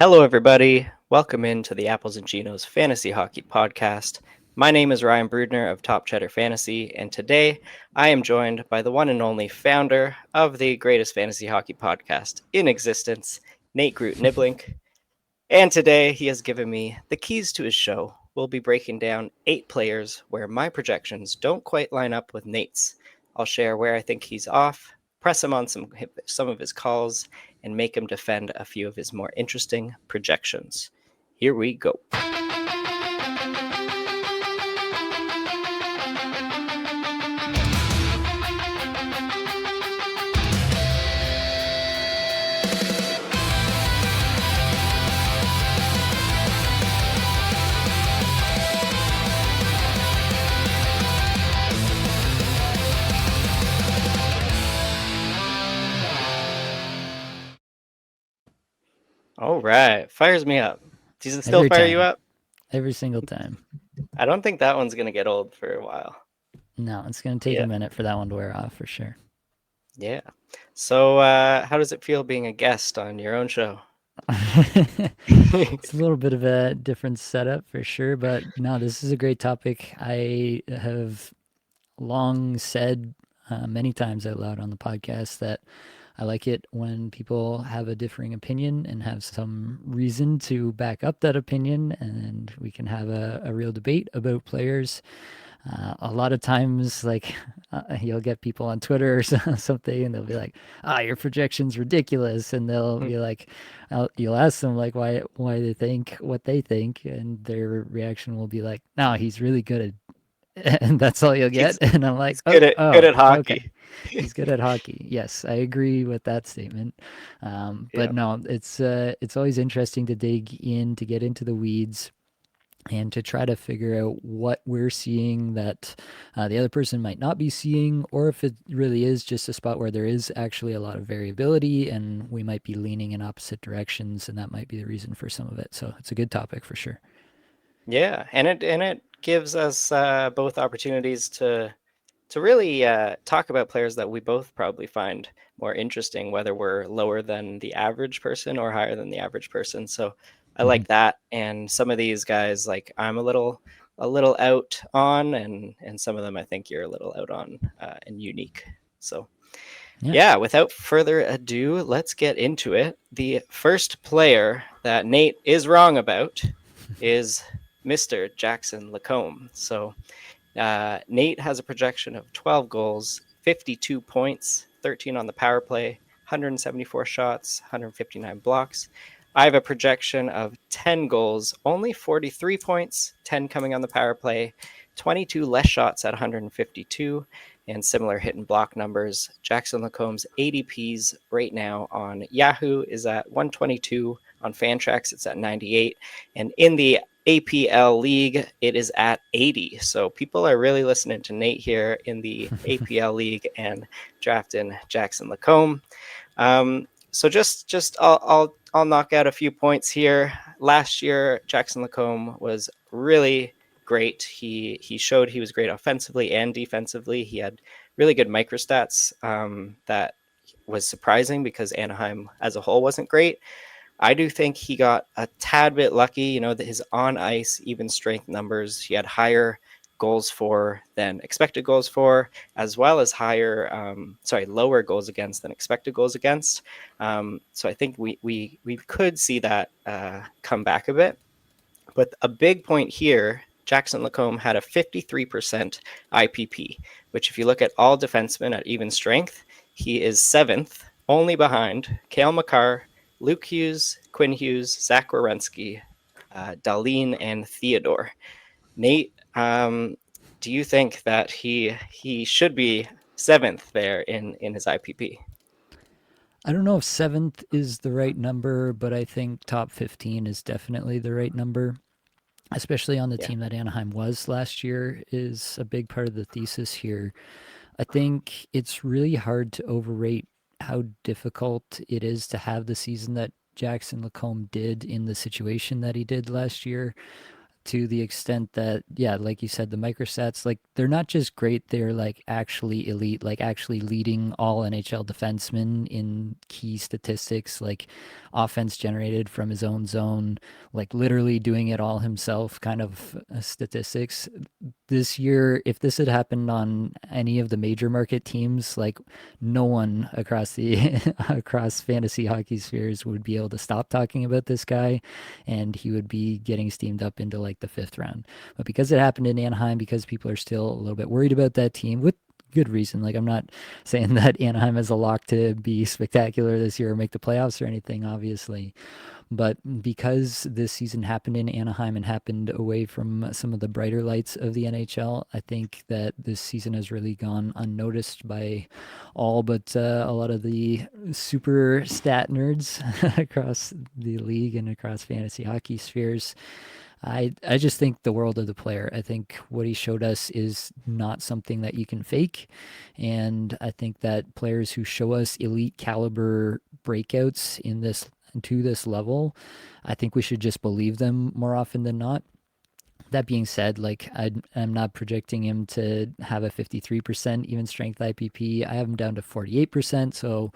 Hello, everybody. Welcome into the Apples Ginos Fantasy Hockey Podcast. My name is Ryan Brudner of Top Cheddar Fantasy, and today I am joined by the one and only founder of the greatest fantasy hockey podcast in existence, Nate Groot Nibbelink. And today he has given me the keys to his show. We'll be breaking down 8 players where my projections don't quite line up with Nate's. I'll share where I think he's off, press him on some of his calls, and make him defend a few of his more interesting projections. Here we go. All right, fires me up. Does it still fire you up? Every single time. I don't think that one's going to get old for a while. No, it's going to take a minute for that one to wear off for sure. Yeah. So how does it feel being a guest on your own show? It's a little bit of a different setup for sure, but no, this is a great topic. I have long said many times out loud on the podcast that I like it when people have a differing opinion and have some reason to back up that opinion, and we can have a real debate about players. A lot of times, you'll get people on Twitter or something, and they'll be like, your projection's ridiculous. And they'll be like, you'll ask them like why they think what they think, and their reaction will be like, no, he's really good at and that's all you'll get. And I'm like, good at hockey. Okay. He's good at hockey. Yes, I agree with that statement. But no, it's always interesting to dig in, to get into the weeds, and to try to figure out what we're seeing that the other person might not be seeing, or if it really is just a spot where there is actually a lot of variability and we might be leaning in opposite directions, and that might be the reason for some of it. So it's a good topic for sure. Yeah, and it gives us both opportunities to really talk about players that we both probably find more interesting, whether we're lower than the average person or higher than the average person. So I like that. And some of these guys, like I'm a little out on, and some of them I think you're a little out on and unique. So yeah, without further ado, let's get into it. The first player that Nate is wrong about is Mr. Jackson LaCombe. So Nate has a projection of 12 goals, 52 points, 13 on the power play, 174 shots, 159 blocks. I have a projection of 10 goals, only 43 points, 10 coming on the power play, 22 less shots at 152, and similar hit and block numbers. Jackson LaCombe's ADPs right now on Yahoo is at 122. On Fantrax, it's at 98. And in the APL League, it is at 80. So people are really listening to Nate here in the APL League and drafting Jackson LaCombe. So just I'll knock out a few points here. Last year, Jackson LaCombe was really great. He showed he was great offensively and defensively. He had really good microstats that was surprising because Anaheim as a whole wasn't great. I do think he got a tad bit lucky, that his on-ice even strength numbers, he had higher goals for than expected goals for, as well as lower goals against than expected goals against. So I think we could see that come back a bit. But a big point here, Jackson LaCombe had a 53% IPP, which if you look at all defensemen at even strength, he is 7th, only behind Cale Makar, Luke Hughes, Quinn Hughes, Zach Werenski, Darlene, and Theodore. Nate, do you think that he should be 7th there in his IPP? I don't know if 7th is the right number, but I think top 15 is definitely the right number, especially on the team that Anaheim was last year, is a big part of the thesis here. I think it's really hard to overrate how difficult it is to have the season that Jackson LaCombe did in the situation that he did last year. to the extent that, yeah, like you said, the microstats, like they're not just great, they're like actually elite, like actually leading all NHL defensemen in key statistics, like offense generated from his own zone, like literally doing it all himself kind of statistics. This year, if this had happened on any of the major market teams, like no one across the across fantasy hockey spheres would be able to stop talking about this guy, and he would be getting steamed up into like the fifth round. But because it happened in Anaheim, because people are still a little bit worried about that team with good reason. Like I'm not saying that Anaheim has a lock to be spectacular this year or make the playoffs or anything, obviously. But because this season happened in Anaheim and happened away from some of the brighter lights of the NHL, I think that this season has really gone unnoticed by all but a lot of the super stat nerds across the league and across fantasy hockey spheres. I just think the world of the player. I think what he showed us is not something that you can fake. And I think that players who show us elite caliber breakouts in this to this level, I think we should just believe them more often than not. That being said, like I'm not projecting him to have a 53% even strength IPP. I have him down to 48%. So,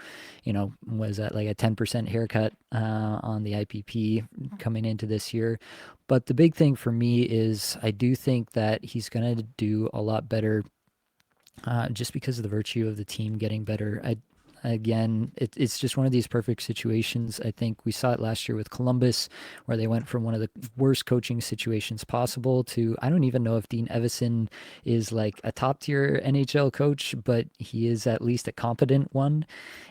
was that like a 10% haircut on the IPP coming into this year? But the big thing for me is I do think that he's going to do a lot better just because of the virtue of the team getting better. It's just one of these perfect situations. I think we saw it last year with Columbus, where they went from one of the worst coaching situations possible to, I don't even know if Dean Evison is like a top tier NHL coach, but he is at least a competent one.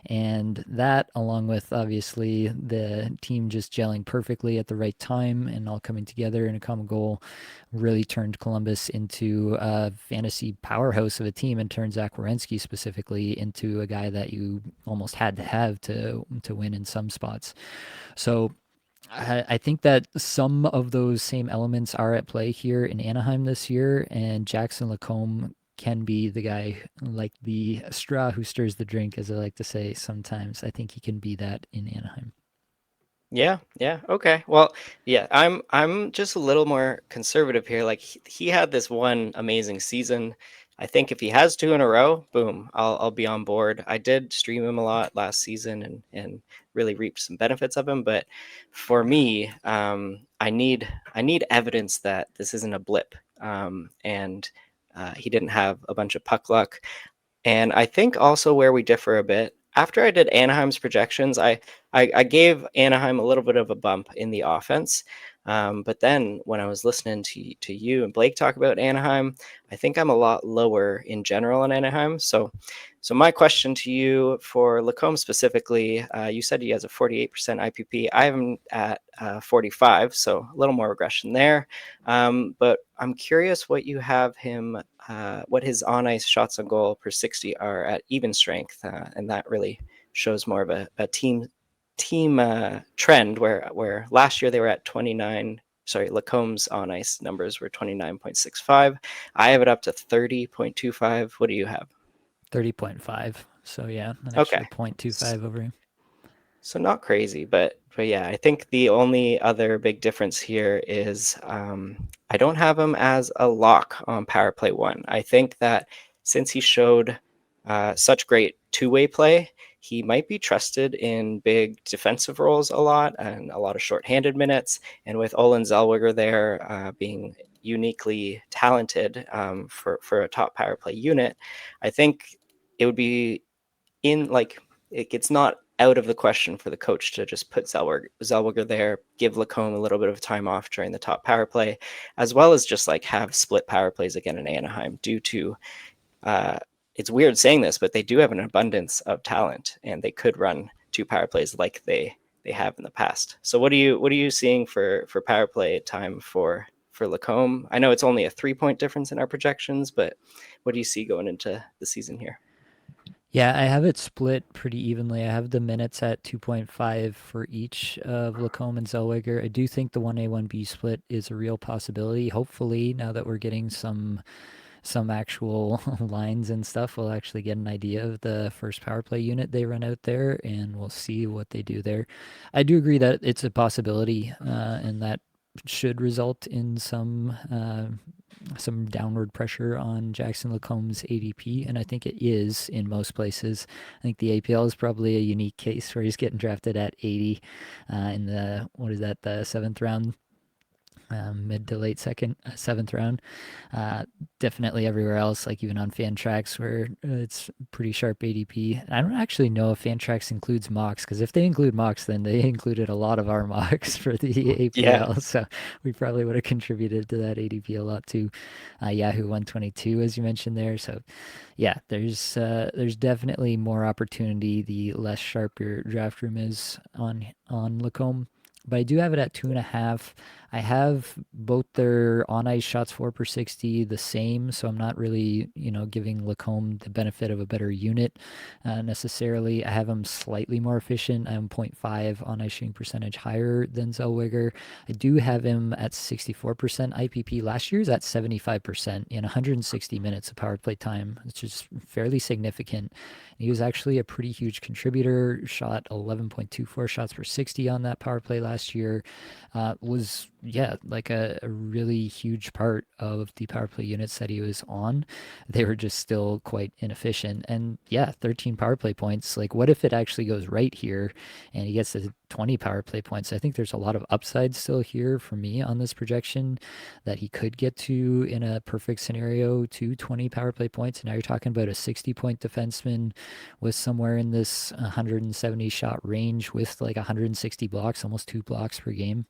And that, along with obviously the team just gelling perfectly at the right time and all coming together in a common goal, really turned Columbus into a fantasy powerhouse of a team and turned Zach Werenski specifically into a guy that you almost had to have to win in some spots. So I think that some of those same elements are at play here in Anaheim this year, and Jackson LaCombe can be the guy, like the straw who stirs the drink, as I like to say sometimes. I think he can be that in Anaheim. Yeah, yeah. Okay. Well, yeah, I'm just a little more conservative here. Like he had this one amazing season. I think if he has two in a row, boom, I'll be on board. I did stream him a lot last season and really reaped some benefits of him, but for me, I need evidence that this isn't a blip. And he didn't have a bunch of puck luck. And I think also where we differ a bit, after I did Anaheim's projections, I gave Anaheim a little bit of a bump in the offense. But then when I was listening to you and Blake talk about Anaheim, I think I'm a lot lower in general in Anaheim. So my question to you for LaCombe specifically, you said he has a 48% IPP. I have him at 45, so a little more regression there. But I'm curious what you have him, what his on ice shots on goal per 60 are at even strength, and that really shows more of a team trend where last year they were at 29. Sorry, LaComb's on ice numbers were 29.65. I have it up to 30.25. What do you have? 30.5. So yeah, an extra Okay. 0.25 over him. So not crazy, but yeah, I think the only other big difference here is I don't have him as a lock on power play one. I think that since he showed such great two-way play, he might be trusted in big defensive roles a lot and a lot of shorthanded minutes. And with Olin Zellweger there being uniquely talented for a top power play unit, I think it would be in like it's not out of the question for the coach to just put Zellweger there, give LaCombe a little bit of time off during the top power play, as well as just like have split power plays again in Anaheim due to uh, it's weird saying this, but they do have an abundance of talent and they could run two power plays like they have in the past. So what are you seeing for power play time for LaCombe? I know it's only a 3 point difference in our projections, but what do you see going into the season here? Yeah, I have it split pretty evenly. I have the minutes at 2.5 for each of Lacombe and Zellweger. I do think the 1A 1B split is a real possibility. Hopefully, now that we're getting some actual lines and stuff, we'll actually get an idea of the first power play unit they run out there, and we'll see what they do there. I do agree that it's a possibility, and that should result in some downward pressure on Jackson LaCombe's ADP, and I think it is in most places. I think the APL is probably a unique case where he's getting drafted at 80 in the, what is that, the seventh round, mid to late seventh round. Uh, Definitely everywhere else, like even on Fantrax, where it's pretty sharp ADP. I don't actually know if Fantrax includes mocks, because if they include mocks, then they included a lot of our mocks for the Yeah. APL. So we probably would have contributed to that ADP a lot too. Yahoo 122, as you mentioned there. So yeah, there's definitely more opportunity the less sharp your draft room is on Lacombe. But I do have it at 2.5. I have both their on ice shots for per 60 the same, so I'm not really, giving Lacombe the benefit of a better unit necessarily. I have him slightly more efficient. I'm 0.5 on ice shooting percentage higher than Zellweger. I do have him at 64% IPP. Last year's at 75% in 160 minutes of power play time, which is fairly significant. He was actually a pretty huge contributor, shot 11.24 shots per 60 on that power play last year. Was, yeah, like a really huge part of the power play units that he was on. They were just still quite inefficient. And yeah, 13 power play points. Like, what if it actually goes right here and he gets to 20 power play points? I think there's a lot of upside still here for me on this projection that he could get to in a perfect scenario to 20 power play points. And now you're talking about a 60-point defenseman with somewhere in this 170 shot range with like 160 blocks, almost 2 blocks per game.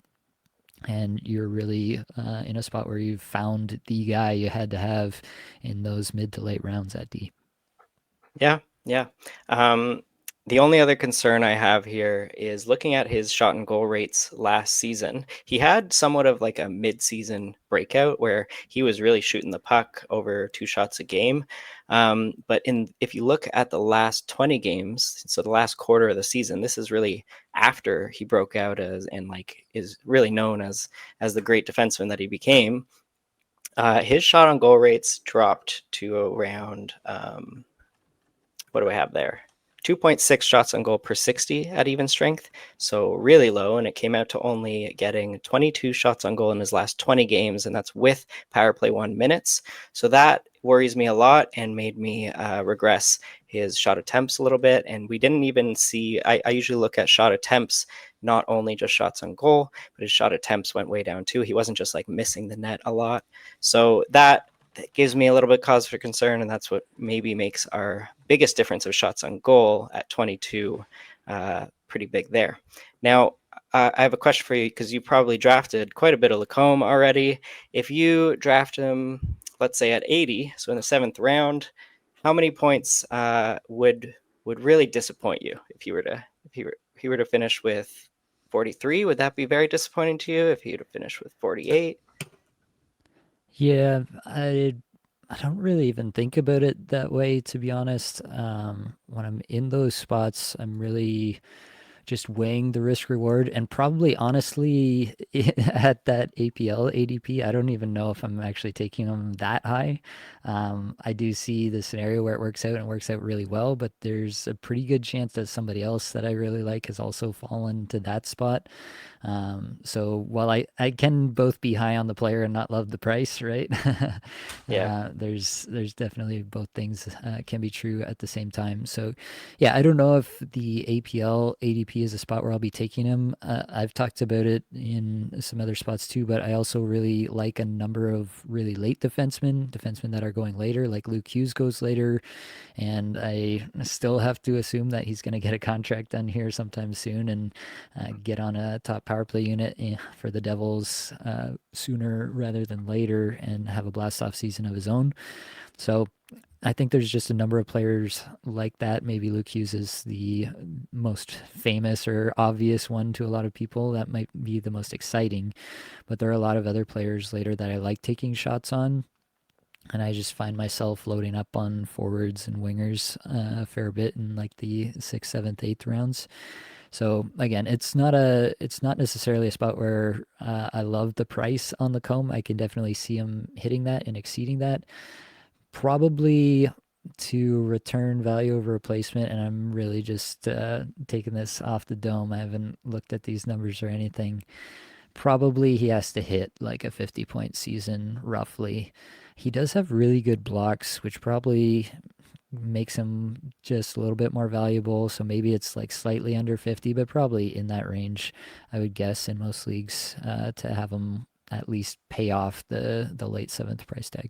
And you're really in a spot where you've found the guy you had to have in those mid to late rounds at D. Yeah, yeah. Um, the only other concern I have here is looking at his shot and goal rates last season. He had somewhat of like a mid-season breakout where he was really shooting the puck over 2 shots a game. But if you look at the last 20 games, so the last quarter of the season, this is really after he broke out as and like is really known as the great defenseman that he became. His shot on goal rates dropped to around what do I have there? 2.6 shots on goal per 60 at even strength. So really low. And it came out to only getting 22 shots on goal in his last 20 games. And that's with power play 1 minutes. So that worries me a lot and made me regress his shot attempts a little bit. And we didn't even see, I usually look at shot attempts, not only just shots on goal, but his shot attempts went way down too. He wasn't just like missing the net a lot. So that gives me a little bit cause for concern, and that's what maybe makes our biggest difference of shots on goal at 22 pretty big there. Now, I have a question for you because you probably drafted quite a bit of LaCombe already. If you draft him, let's say at 80, so in the 7th round, how many points would really disappoint you if he were to finish with 43? Would that be very disappointing to you if he would have finished with 48? Yeah, I don't really even think about it that way, to be honest. When I'm in those spots, I'm really just weighing the risk reward, and probably honestly at that APL ADP, I don't even know if I'm actually taking them that high. I do see the scenario where it works out and works out really well, but there's a pretty good chance that somebody else that I really like has also fallen to that spot. So while I can both be high on the player and not love the price, right? Yeah. There's definitely both things can be true at the same time. So yeah, I don't know if the APL ADP is a spot where I'll be taking him. I've talked about it in some other spots too, but I also really like a number of really late defensemen that are going later, like Luke Hughes goes later, and I still have to assume that he's going to get a contract done here sometime soon and get on a top power play unit for the Devils sooner rather than later and have a blast off season of his own. So I think there's just a number of players like that. Maybe Luke Hughes is the most famous or obvious one to a lot of people. That might be the most exciting. But there are a lot of other players later that I like taking shots on. And I just find myself loading up on forwards and wingers a fair bit in like the sixth, seventh, eighth rounds. So again, it's not necessarily a spot where I love the price on the comb. I can definitely see him hitting that and exceeding that. Probably to return value over replacement, and I'm really just taking this off the dome. I haven't looked at these numbers or anything. Probably he has to hit like a 50-point season roughly. He does have really good blocks, which probably makes him just a little bit more valuable. So maybe it's like slightly under 50, but probably in that range, I would guess, in most leagues, to have him at least pay off the late seventh price tag.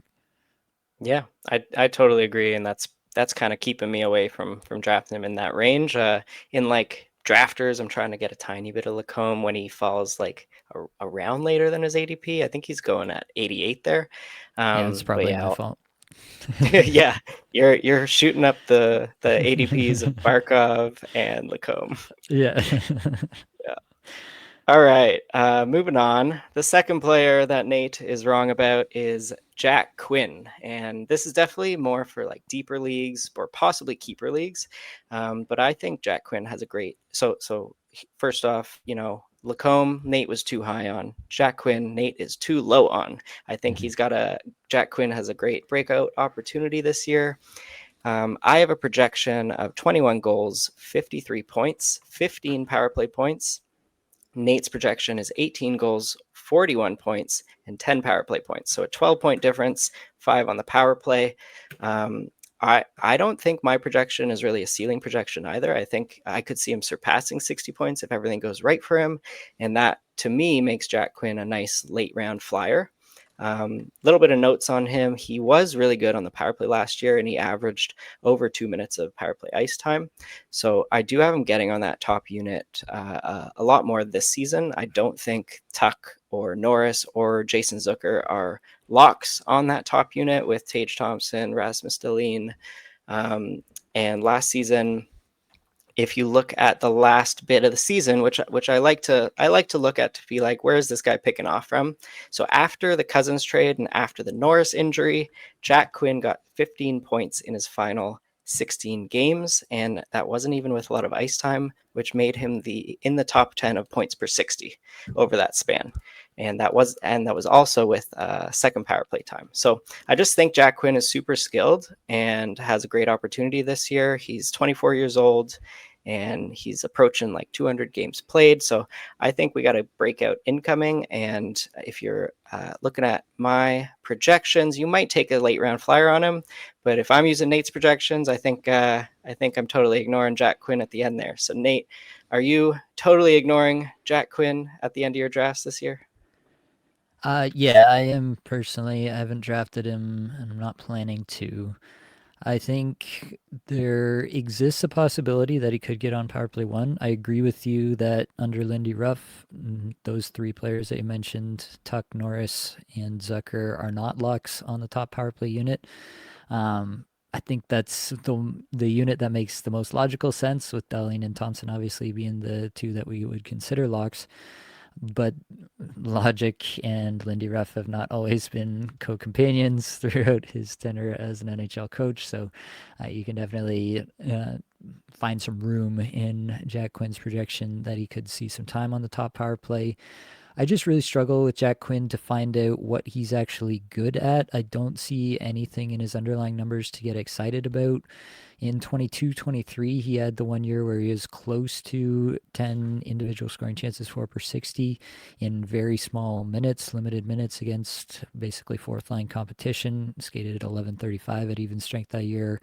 Yeah, I totally agree, and that's kind of keeping me away from drafting him in that range. In like drafters, I'm trying to get a tiny bit of LaCombe when he falls like around later than his ADP. I think he's going at 88 there. Yeah, it's But probably my yeah, fault. yeah, you're shooting up the ADPs of Barkov and LaCombe. Yeah. All right, moving on. The second player that Nate is wrong about is Jack Quinn, and this is definitely more for like deeper leagues or possibly keeper leagues. But I think Jack Quinn has a great. So first off, Lacombe Nate was too high on. Jack Quinn Nate is too low on. I think Mhm. Jack Quinn has a great breakout opportunity this year. I have a projection of 21 goals, 53 points, 15 power play points. Nate's projection is 18 goals, 41 points, and 10 power play points. So a 12-point difference, 5 on the power play. Um, I don't think my projection is really a ceiling projection either. I think I could see him surpassing 60 points if everything goes right for him. And that, to me, makes Jack Quinn a nice late round flyer. Little bit of notes on him. He was really good on the power play last year, and he averaged over 2 minutes of power play ice time. So I do have him getting on that top unit a lot more this season. I don't think Tuck or Norris or Jason Zucker are locks on that top unit with Tage Thompson, Rasmus Dahlin. Um, and last season, if you look at the last bit of the season, which I like to look at to be like, where is this guy picking off from? So after the Cousins trade and after the Norris injury, Jack Quinn got 15 points in his final 16 games, and that wasn't even with a lot of ice time, which made him in the top 10 of points per 60 over that span. And that was also with second power play time. So I just think Jack Quinn is super skilled and has a great opportunity this year. He's 24 years old and he's approaching like 200 games played. So I think we got a breakout incoming. And if you're looking at my projections, you might take a late round flyer on him. But if I'm using Nate's projections, I think I'm totally ignoring Jack Quinn at the end there. So Nate, are you totally ignoring Jack Quinn at the end of your drafts this year? Yeah, I am personally. I haven't drafted him, and I'm not planning to. I think there exists a possibility that he could get on power play one. I agree with you that under Lindy Ruff, those three players that you mentioned, Tuck, Norris, and Zucker, are not locks on the top power play unit. I think that's the unit that makes the most logical sense, with Dahlin and Thompson obviously being the two that we would consider locks. But Logic and Lindy Ruff have not always been co-companions throughout his tenure as an NHL coach, so you can definitely find some room in Jack Quinn's projection that he could see some time on the top power play. I just really struggle with Jack Quinn to find out what he's actually good at. I don't see anything in his underlying numbers to get excited about. In 22-23, he had the 1 year where he was close to 10 individual scoring chances for per 60 in very small minutes, limited minutes against basically fourth line competition. Skated at 11:35 at even strength that year.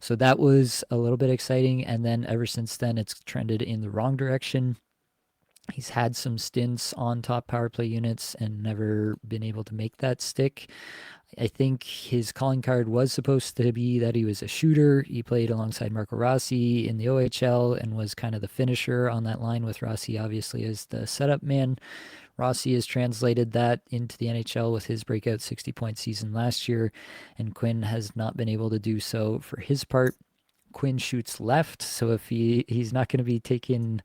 So that was a little bit exciting. And then ever since then, it's trended in the wrong direction. He's had some stints on top power play units and never been able to make that stick. I think his calling card was supposed to be that he was a shooter. He played alongside Marco Rossi in the OHL and was kind of the finisher on that line, with Rossi obviously as the setup man. Rossi has translated that into the NHL with his breakout 60-point season last year, and Quinn has not been able to do so for his part. Quinn shoots left, so if he's not going to be taking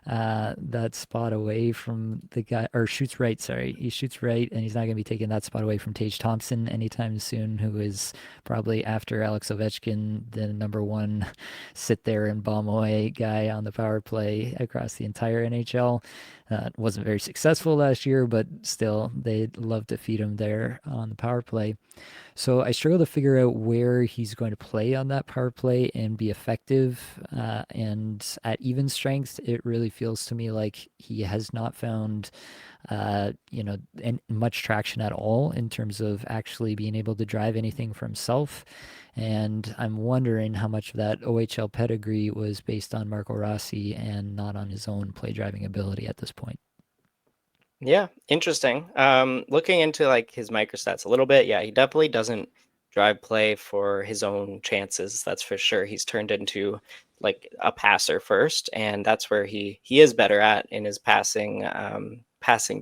that spot away from the guy, or shoots right, sorry. He shoots right, and he's not going to be taking that spot away from Tage Thompson anytime soon, who is probably, after Alex Ovechkin, the number one sit there and bomb away guy on the power play across the entire NHL. Wasn't very successful last year, but still, they'd love to feed him there on the power play. So I struggle to figure out where he's going to play on that power play and be effective. And at even strength, it really feels to me like he has not found much traction at all in terms of actually being able to drive anything for himself. And I'm wondering how much of that OHL pedigree was based on Marco Rossi and not on his own play driving ability at this point. Yeah, interesting. Looking into like his microstats a little bit, yeah, he definitely doesn't drive play for his own chances. That's for sure. He's turned into like a passer first, and that's where he is better at in his passing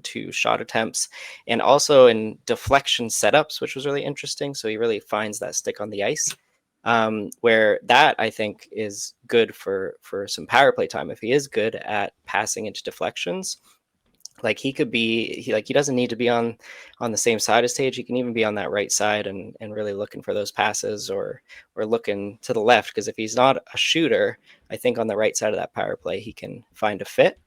to shot attempts, and also in deflection setups, which was really interesting. So he really finds that stick on the ice. Where that I think is good for some power play time if he is good at passing into deflections. Like he could be, he doesn't need to be on the same side of stage. He can even be on that right side and really looking for those passes, or looking to the left, because if he's not a shooter, I think on the right side of that power play he can find a fit.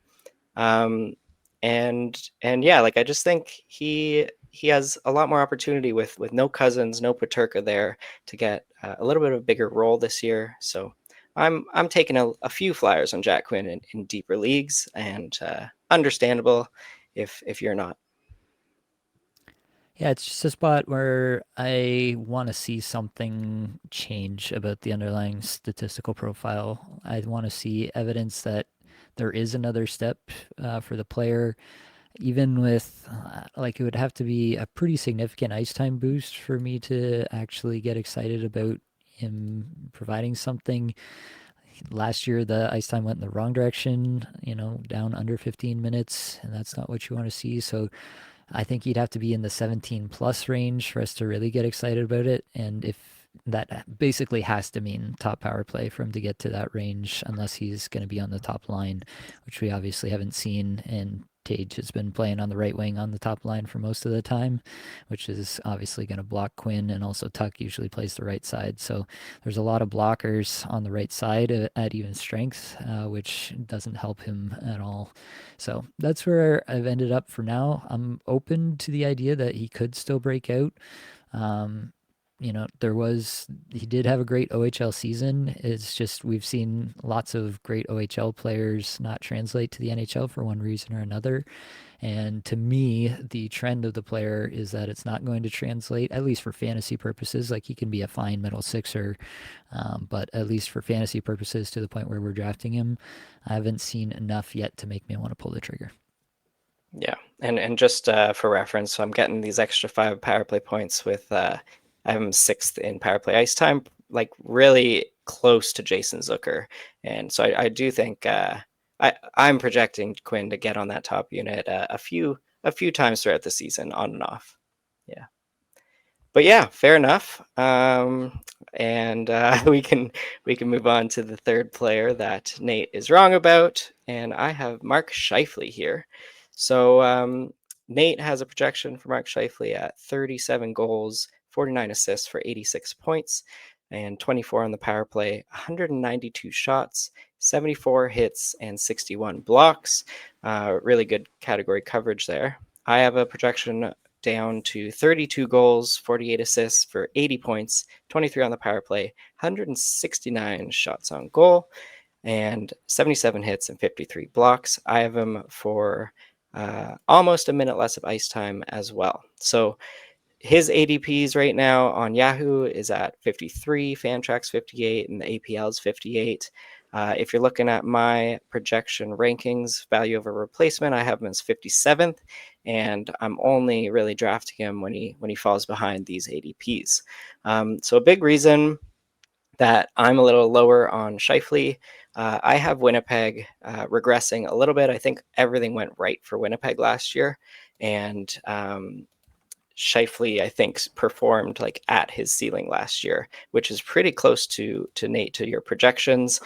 um and yeah, like I just think he has a lot more opportunity with no Cousins, no Peterka there, to get a little bit of a bigger role this year. So I'm taking a few flyers on Jack Quinn in deeper leagues, and understandable if you're not. Yeah, it's just a spot where I want to see something change about the underlying statistical profile. I want to see evidence that there is another step for the player, even with like it would have to be a pretty significant ice time boost for me to actually get excited about him providing something. Last year, the ice time went in the wrong direction, down under 15 minutes, and that's not what you want to see. So I think he'd have to be in the 17 plus range for us to really get excited about it. And if that basically has to mean top power play for him to get to that range, unless he's going to be on the top line, which we obviously haven't seen. And Tage has been playing on the right wing on the top line for most of the time, which is obviously going to block Quinn. And also Tuck usually plays the right side. So there's a lot of blockers on the right side at even strength, which doesn't help him at all. So that's where I've ended up for now. I'm open to the idea that he could still break out. Um, he did have a great OHL season. It's just we've seen lots of great OHL players not translate to the NHL for one reason or another. And to me, the trend of the player is that it's not going to translate, at least for fantasy purposes. Like he can be a fine middle sixer, but at least for fantasy purposes, to the point where we're drafting him, I haven't seen enough yet to make me want to pull the trigger. Yeah, and just for reference, so I'm getting these extra 5 power play points with I'm 6th in power play ice time, like really close to Jason Zucker. And so I do think I'm projecting Quinn to get on that top unit a few times throughout the season, on and off. Yeah. But yeah, fair enough. And we can move on to the third player that Nate is wrong about, and I have Mark Scheifele here. So Nate has a projection for Mark Scheifele at 37 goals, 49 assists for 86 points, and 24 on the power play, 192 shots, 74 hits, and 61 blocks. Really good category coverage there. I have a projection down to 32 goals, 48 assists for 80 points, 23 on the power play, 169 shots on goal, and 77 hits and 53 blocks. I have him for almost a minute less of ice time as well. So his ADPs right now on Yahoo is at 53, Fantrax 58, and the APL is 58. If you're looking at my projection rankings, value over replacement, I have him as 57th, and I'm only really drafting him when he falls behind these ADPs. So a big reason that I'm a little lower on Scheifele. I have Winnipeg regressing a little bit. I think everything went right for Winnipeg last year, and Scheifele, I think, performed like at his ceiling last year, which is pretty close to Nate, to your projections.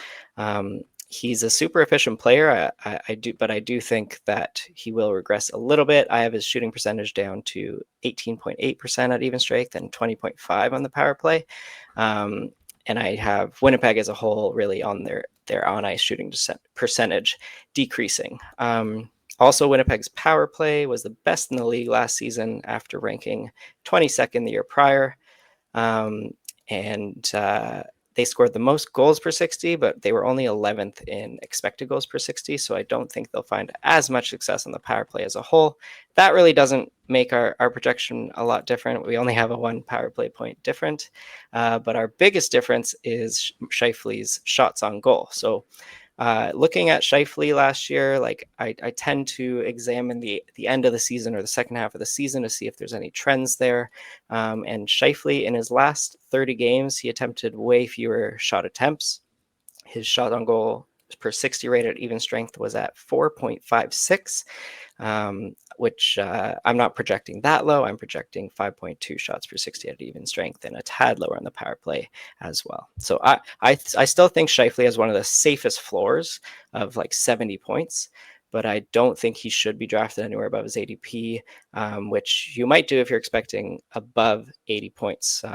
He's a super efficient player. But I do think that he will regress a little bit. I have his shooting percentage down to 18.8% at even strength and 20.5 on the power play. And I have Winnipeg as a whole really on their on ice shooting percentage decreasing. Also, Winnipeg's power play was the best in the league last season after ranking 22nd the year prior. And they scored the most goals per 60, but they were only 11th in expected goals per 60. So I don't think they'll find as much success on the power play as a whole. That really doesn't make our projection a lot different. We only have a 1 power play point different. But our biggest difference is Scheifele's shots on goal. So looking at Scheifele last year, like I tend to examine the end of the season or the second half of the season to see if there's any trends there. And Scheifele, in his last 30 games, he attempted way fewer shot attempts. His shot on goal per 60 rate at even strength was at 4.56, which I'm not projecting that low. I'm projecting 5.2 shots per 60 at even strength and a tad lower on the power play as well. So I still think Scheifele has one of the safest floors of like 70 points, but I don't think he should be drafted anywhere above his ADP, which you might do if you're expecting above 80 points.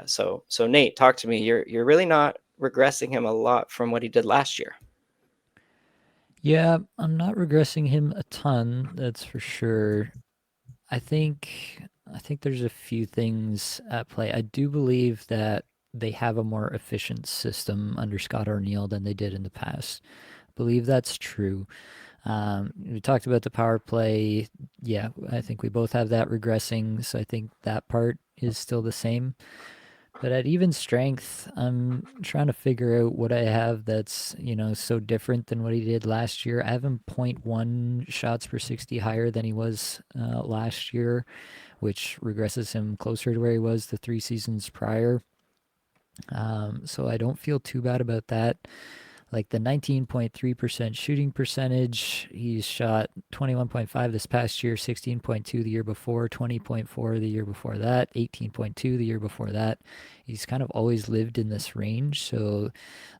So Nate, talk to me. You're really not regressing him a lot from what he did last year. Yeah, I'm not regressing him a ton, that's for sure. I think there's a few things at play. I do believe that they have a more efficient system under Scott Arniel than they did in the past. I believe that's true. We talked about the power play. Yeah, I think we both have that regressing, so I think that part is still the same. But at even strength, I'm trying to figure out what I have that's, so different than what he did last year. I have him zero point 0.1 shots per 60 higher than he was last year, which regresses him closer to where he was the 3 seasons prior. So I don't feel too bad about that. Like the 19.3% shooting percentage, he's shot 21.5 this past year, 16.2 the year before, 20.4 the year before that, 18.2 the year before that. He's kind of always lived in this range. So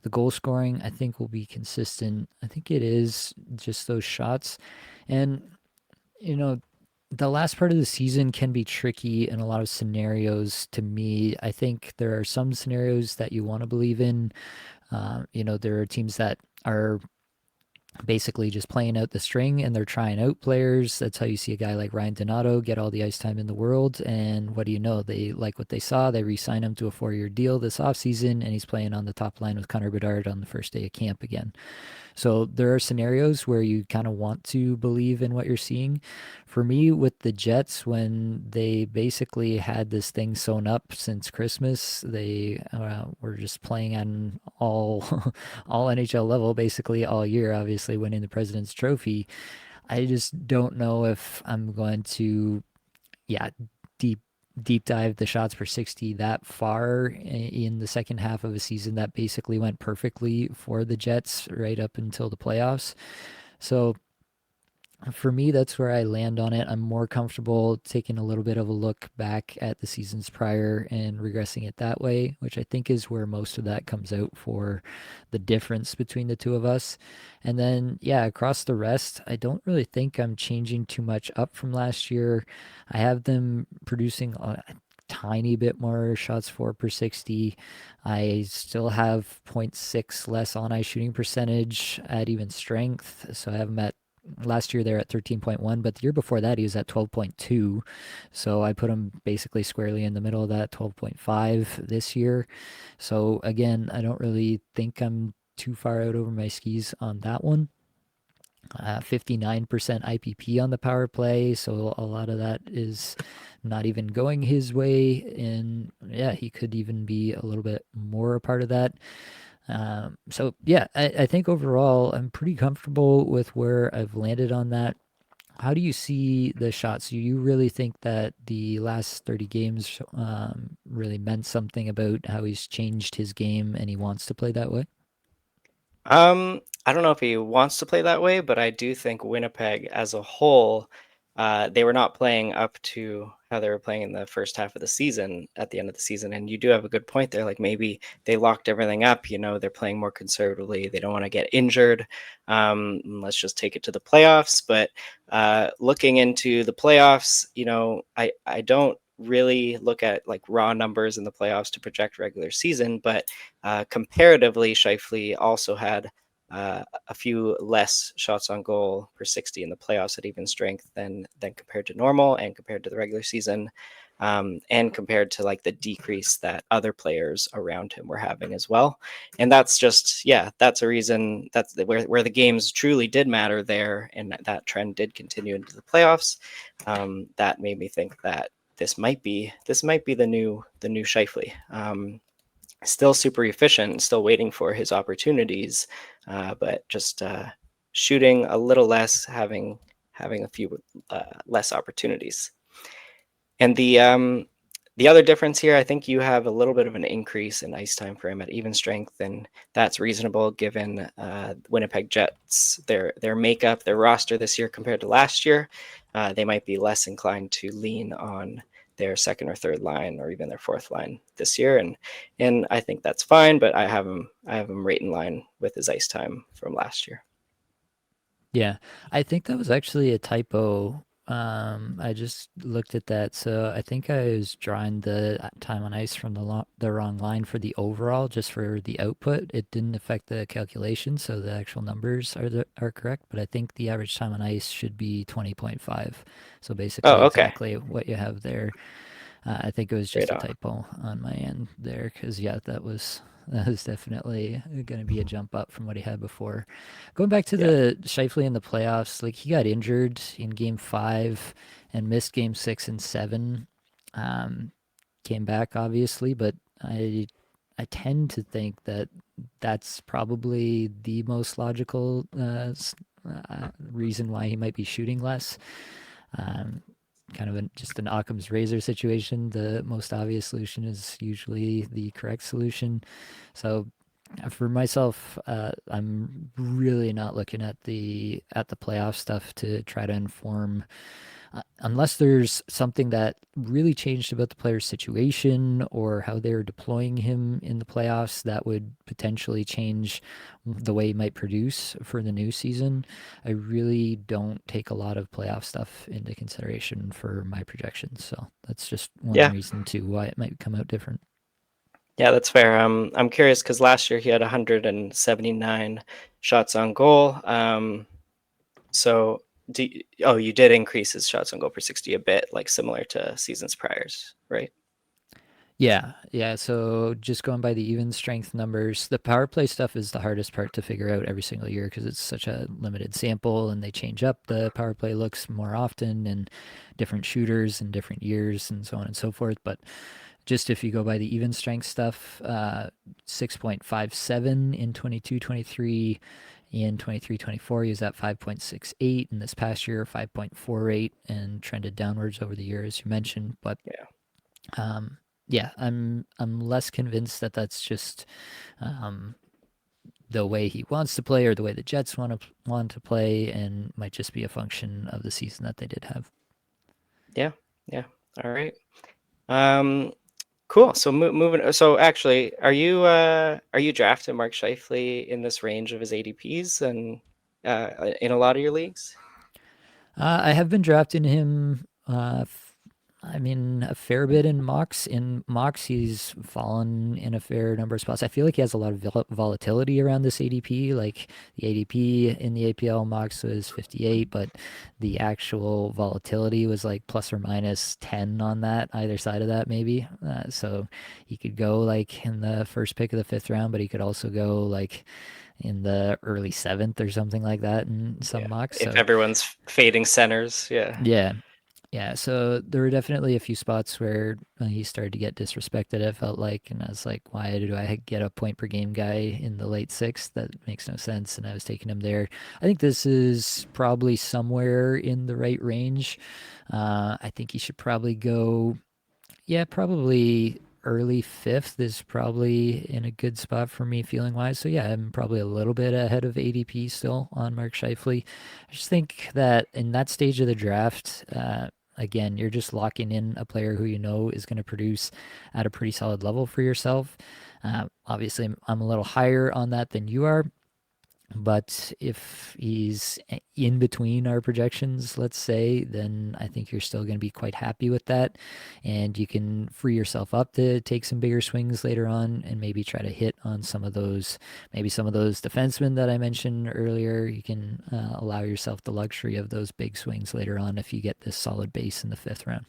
the goal scoring, I think, will be consistent. I think it is just those shots. And, the last part of the season can be tricky in a lot of scenarios to me. I think there are some scenarios that you want to believe in. There are teams that are basically just playing out the string and they're trying out players. That's how you see a guy like Ryan Donato get all the ice time in the world. And what do you know? They like what they saw. They re-sign him to a 4-year deal this offseason, and he's playing on the top line with Connor Bedard on the first day of camp again. So there are scenarios where you kind of want to believe in what you're seeing. For me, with the Jets, when they basically had this thing sewn up since Christmas, they were just playing on all all NHL level basically all year, obviously winning the President's Trophy. I just don't know if I'm going to, yeah, deep deep dive the shots per 60 that far in the second half of a season that basically went perfectly for the Jets right up until the playoffs. So for me, that's where I land on it. I'm more comfortable taking a little bit of a look back at the seasons prior and regressing it that way, which I think is where most of that comes out for the difference between the two of us. And then, yeah, across the rest, I don't really think I'm changing too much up from last year. I have them producing a tiny bit more shots for per 60. I still have zero point 0.6 less on ice shooting percentage at even strength. So I have them at last year they're at 13.1, but the year before that he was at 12.2. So I put him basically squarely in the middle of that, 12.5 this year. So again, I don't really think I'm too far out over my skis on that one. 59% IPP on the power play, so a lot of that is not even going his way, and yeah, he could even be a little bit more a part of that. So yeah, I think overall I'm pretty comfortable with where I've landed on that. How do you see the shots? Do you really think that the last 30 games really meant something about how he's changed his game and he wants to play that way? I don't know if he wants to play that way, but I do think Winnipeg as a whole, they were not playing up to how they were playing in the first half of the season at the end of the season. And you do have a good point there. Like maybe they locked everything up, they're playing more conservatively. They don't want to get injured. Let's just take it to the playoffs. But looking into the playoffs, I don't really look at like raw numbers in the playoffs to project regular season, but comparatively, Scheifele also had a few less shots on goal per 60 in the playoffs at even strength than compared to normal and compared to the regular season. and compared to like the decrease that other players around him were having as well. And that's just, yeah, that's a reason, that's where the games truly did matter there, and that trend did continue into the playoffs. That made me think that this might be the new Scheifele. Still super efficient, still waiting for his opportunities, but just shooting a little less, having a few less opportunities. And the other difference here, I think you have a little bit of an increase in ice time for him at even strength, and that's reasonable given Winnipeg Jets, their makeup, their roster this year compared to last year. They might be less inclined to lean on their second or third line or even their fourth line this year, and I think that's fine. But I have him right in line with his ice time from last year. Yeah, I think that was actually a typo. I just looked at that, so I think I was drawing the time on ice from the wrong line for the overall, just for the output. It didn't affect the calculation, so the actual numbers are correct. But I think the average time on ice should be 20.5. So basically, Oh, okay, exactly what you have there. I think it was right just a on. typo on my end there, because yeah, that was definitely going to be a jump up from what he had before. Going back to Yeah, the Scheifele in the playoffs, like he got injured in Game 5 and missed Game 6 and 7. Um, Came back obviously, but I tend to think that that's probably the most logical reason why he might be shooting less. Um, Kind of just an Occam's razor situation. The most obvious solution is usually the correct solution. So for myself, I'm really not looking at the playoff stuff to try to inform, unless there's something that really changed about the player's situation or how they're deploying him in the playoffs that would potentially change the way he might produce for the new season. I really don't take a lot of playoff stuff into consideration for my projections. So that's just one yeah. reason to why it might come out different. Yeah, that's fair. I'm curious because last year he had 179 shots on goal. So you did increase his shots on goal per 60 a bit, like similar to seasons priors, right? Yeah, yeah. So just going by the even strength numbers, the power play stuff is the hardest part to figure out every single year because it's such a limited sample and they change up the power play looks more often and different shooters in different years and so on and so forth. But just if you go by the even strength stuff, 6.57 in 22-23. In 23-24, he was at 5.68. In this past year, 5.48, and trended downwards over the year, as you mentioned. But Yeah. um, yeah, I'm less convinced that that's just um, the way he wants to play or the way the Jets want to play, and might just be a function of the season that they did have. Yeah. Yeah. All right. Um, cool. So moving. So actually, are you drafting Mark Scheifele in this range of his ADPs and in a lot of your leagues? I have been drafting him. I mean, a fair bit in mocks. In mocks, he's fallen in a fair number of spots. I feel like he has a lot of volatility around this ADP. Like the ADP in the APL mocks was 58, but the actual volatility was like plus or minus 10 on that, either side of that, maybe. So he could go like in the first pick of the fifth round, but he could also go like in the early seventh or something like that in some Yeah. mocks. If So everyone's fading centers, yeah. yeah, yeah, so there were definitely a few spots where he started to get disrespected, I felt like, and I was like, why do I get a point per game guy in the late sixth? That makes no sense, and I was taking him there. I think this is probably somewhere in the right range. I think he should probably go, yeah, probably early fifth is probably in a good spot for me feeling wise. So yeah, I'm probably a little bit ahead of ADP still on Mark Scheifele. I just think that in that stage of the draft, again, you're just locking in a player who you know is going to produce at a pretty solid level for yourself. Obviously, I'm a little higher on that than you are, but if he's in between our projections, let's say, then I think you're still going to be quite happy with that. And you can free yourself up to take some bigger swings later on and maybe try to hit on maybe some of those defensemen that I mentioned earlier. You can allow yourself the luxury of those big swings later on if you get this solid base in the fifth round.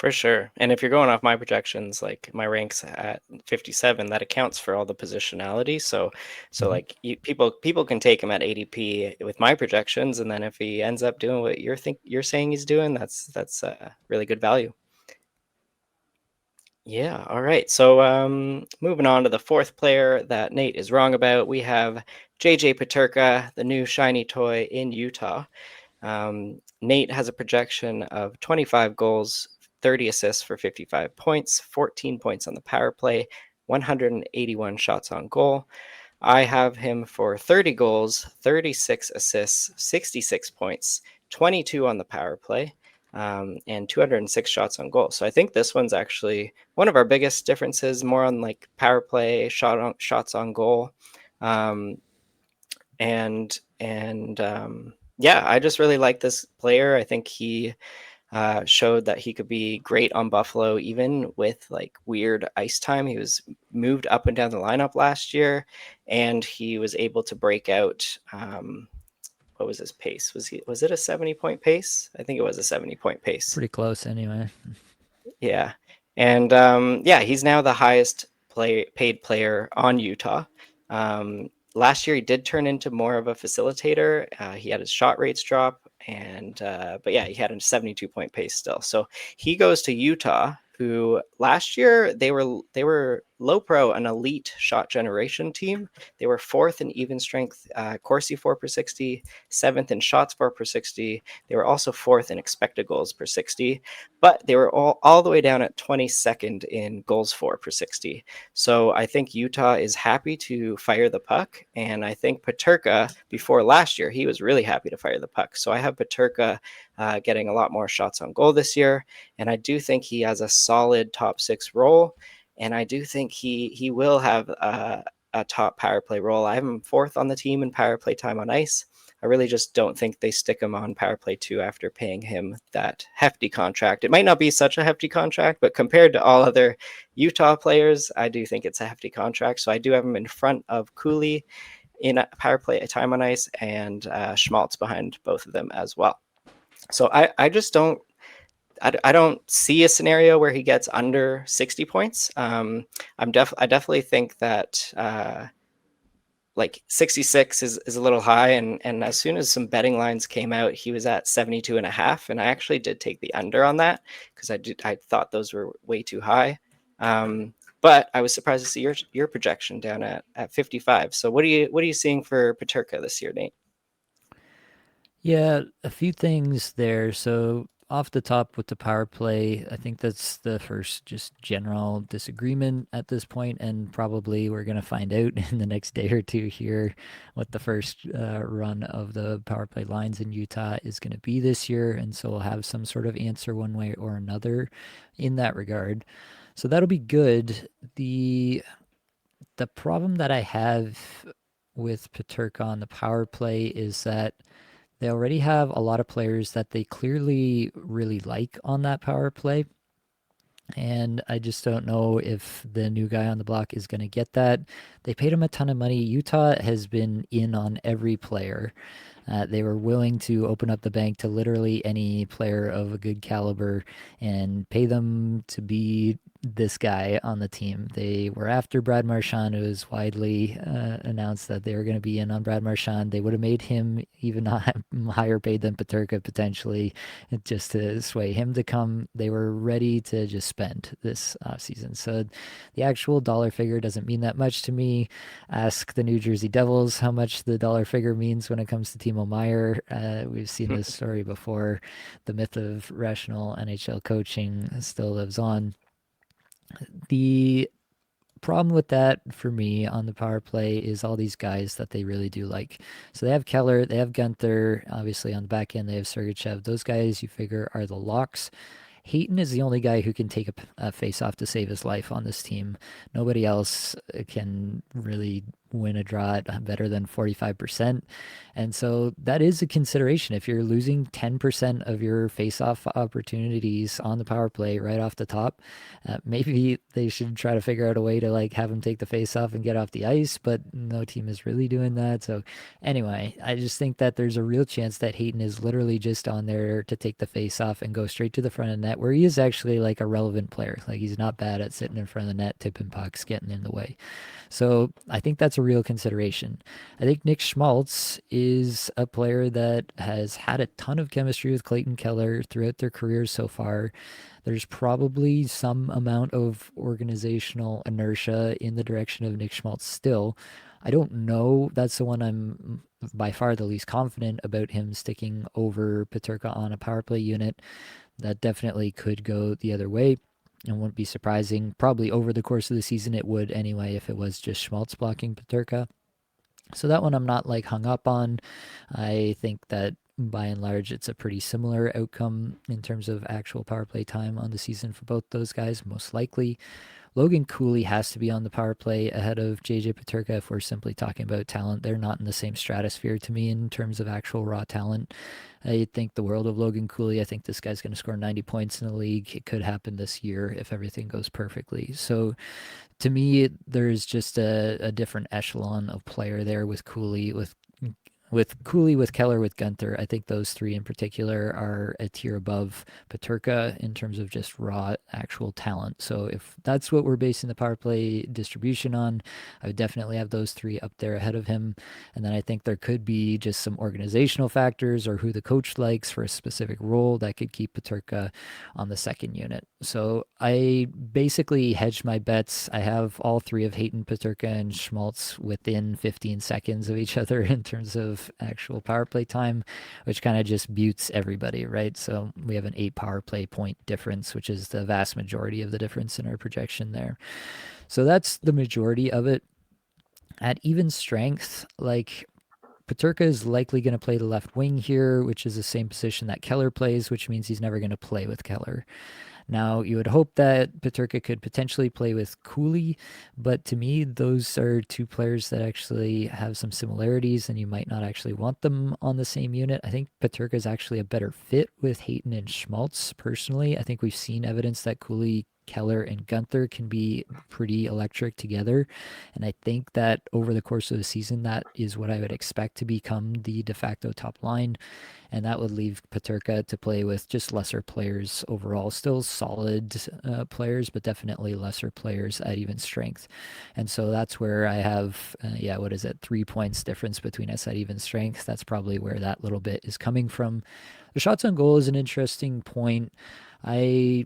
For sure. And if you're going off my projections, like my ranks at 57, that accounts for all the positionality. So Mhm. like people can take him at ADP with my projections, and then if he ends up doing what you're saying he's doing, that's really good value. Yeah, all right. So moving on to the fourth player that Nate is wrong about, we have JJ Peterka, the new shiny toy in Utah. Nate has a projection of 25 goals, 30 assists for 55 points, 14 points on the power play, 181 shots on goal. I have him for 30 goals, 36 assists, 66 points, 22 on the power play, and 206 shots on goal. So I think this one's actually one of our biggest differences, more on like power play, shots on goal. Um, and yeah, I just really like this player. I think he showed that he could be great on Buffalo, even with like weird ice time. He was moved up and down the lineup last year, and he was able to break out. What was his pace? Was it a 70-point pace? I think it was a 70-point pace. Pretty close anyway. Yeah. And yeah, he's now the highest paid player on Utah. Last year, he did turn into more of a facilitator. He had his shot rates drop, and but yeah, he had a 72-point pace still. So he goes to Utah, who last year they were low pro, an elite shot generation team. They were fourth in even strength Corsi 4 per 60, seventh in shots 4 per 60. They were also fourth in expected goals per 60, but they were all the way down at 22nd in goals 4 per 60. So I think Utah is happy to fire the puck. And I think Peterka, before last year, he was really happy to fire the puck. So I have Peterka getting a lot more shots on goal this year. And I do think he has a solid top six role. And I do think he will have a top power play role. I have him fourth on the team in power play time on ice. I really just don't think they stick him on power play 2 after paying him that hefty contract. It might not be such a hefty contract, but compared to all other Utah players, I do think it's a hefty contract. So I do have him in front of Cooley in a power play time on ice, and Schmaltz behind both of them as well. So I just I don't see a scenario where he gets under 60 points. I definitely think that like 66 is a little high, and as soon as some betting lines came out, he was at 72.5, and I actually did take the under on that because I thought those were way too high. But I was surprised to see your projection down at 55. So what are you seeing for Peterka this year, Nate? Yeah, a few things there. So off the top with the power play, I think that's the first just general disagreement at this point, and probably we're gonna find out in the next day or two here what the first run of the power play lines in Utah is gonna be this year, and so we'll have some sort of answer one way or another in that regard. So that'll be good. The problem that I have with Paterka on the power play is that they already have a lot of players that they clearly really like on that power play. And I just don't know if the new guy on the block is going to get that. They paid him a ton of money. Utah has been in on every player. They were willing to open up the bank to literally any player of a good caliber and pay them to be this guy on the team. They were after Brad Marchand. It was widely announced that they were going to be in on Brad Marchand. They would have made him even higher paid than Peterka potentially, just to sway him to come. They were ready to just spend this season. So the actual dollar figure doesn't mean that much to me. Ask the New Jersey Devils how much the dollar figure means when it comes to Timo Meyer. We've seen this story before. The myth of rational NHL coaching still lives on. The problem with that for me on the power play is all these guys that they really do like. So they have Keller, they have Gunther, obviously on the back end they have Sergachev. Those guys you figure are the locks. Hayton is the only guy who can take a face off to save his life on this team. Nobody else can really win a draw at better than 45%. And so that is a consideration. If you're losing 10% of your face-off opportunities on the power play right off the top, maybe they should try to figure out a way to like have him take the face-off and get off the ice, but no team is really doing that. So anyway, I just think that there's a real chance that Hayton is literally just on there to take the face-off and go straight to the front of the net, where he is actually like a relevant player. Like he's not bad at sitting in front of the net, tipping pucks, getting in the way. So I think that's a real consideration. I think Nick Schmaltz is a player that has had a ton of chemistry with Clayton Keller throughout their careers so far. There's probably some amount of organizational inertia in the direction of Nick Schmaltz still. I don't know. That's the one I'm by far the least confident about him sticking over Peterka on a power play unit. That definitely could go the other way. It wouldn't be surprising. Probably over the course of the season, it would anyway if it was just Schmaltz blocking Peterka. So that one I'm not like hung up on. I think that by and large, it's a pretty similar outcome in terms of actual power play time on the season for both those guys, most likely. Logan Cooley has to be on the power play ahead of JJ Peterka if we're simply talking about talent. They're not in the same stratosphere to me in terms of actual raw talent. I think the world of Logan Cooley. I think this guy's going to score 90 points in the league. It could happen this year if everything goes perfectly. So to me, there's just a different echelon of player there with Cooley, with Cooley, with Keller, with Gunther. I think those three in particular are a tier above Peterka in terms of just raw actual talent. So if that's what we're basing the power play distribution on, I would definitely have those three up there ahead of him. And then I think there could be just some organizational factors or who the coach likes for a specific role that could keep Peterka on the second unit. So I basically hedged my bets. I have all three of Hayton, Peterka, and Schmaltz within 15 seconds of each other in terms of actual power play time, which kind of just buttes everybody, right? So we have an 8 power play point difference, which is the vast majority of the difference in our projection there. So that's the majority of it. At even strength, like Peterka is likely going to play the left wing here, which is the same position that Keller plays, which means he's never going to play with Keller. Now, you would hope that Peterka could potentially play with Cooley, but to me, those are two players that actually have some similarities, and you might not actually want them on the same unit. I think Peterka is actually a better fit with Hayton and Schmaltz, personally. I think we've seen evidence that Cooley, Keller, and Gunther can be pretty electric together. And I think that over the course of the season, that is what I would expect to become the de facto top line. And that would leave Peterka to play with just lesser players overall. Still solid players, but definitely lesser players at even strength. And so that's where I have, what is it, 3 points difference between us at even strength. That's probably where that little bit is coming from. The shots on goal is an interesting point. I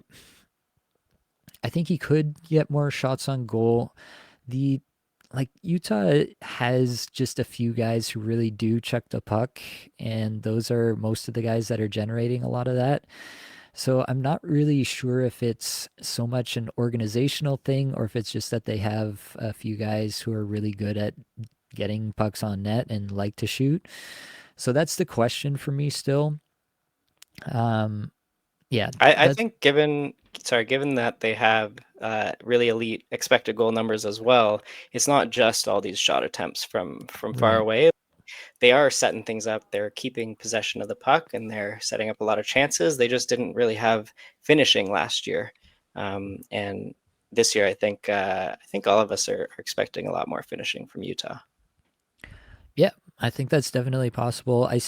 think he could get more shots on goal. The like Utah has just a few guys who really do chuck the puck, and those are most of the guys that are generating a lot of that. So I'm not really sure if it's so much an organizational thing or if it's just that they have a few guys who are really good at getting pucks on net and like to shoot. So that's the question for me still. Yeah, I think given that they have really elite expected goal numbers as well, it's not just all these shot attempts from far right. away. They are setting things up. They're keeping possession of the puck and they're setting up a lot of chances. They just didn't really have finishing last year, and this year I think all of us are expecting a lot more finishing from Utah. Yeah, I think that's definitely possible. I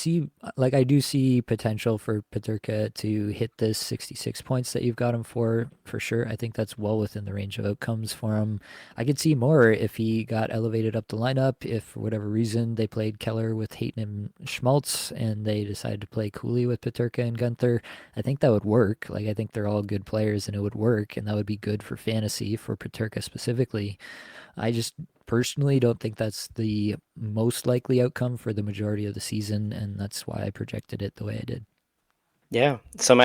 do see potential for Peterka to hit this 66 points that you've got him for sure. I think that's well within the range of outcomes for him. I could see more if he got elevated up the lineup, if for whatever reason they played Keller with Hayton and Schmaltz and they decided to play Cooley with Peterka and Gunther. I think that would work. Like, I think they're all good players and it would work, and that would be good for fantasy for Peterka specifically. I just personally don't think that's the most likely outcome for the majority of the season, and that's why I projected it the way I did. Yeah, some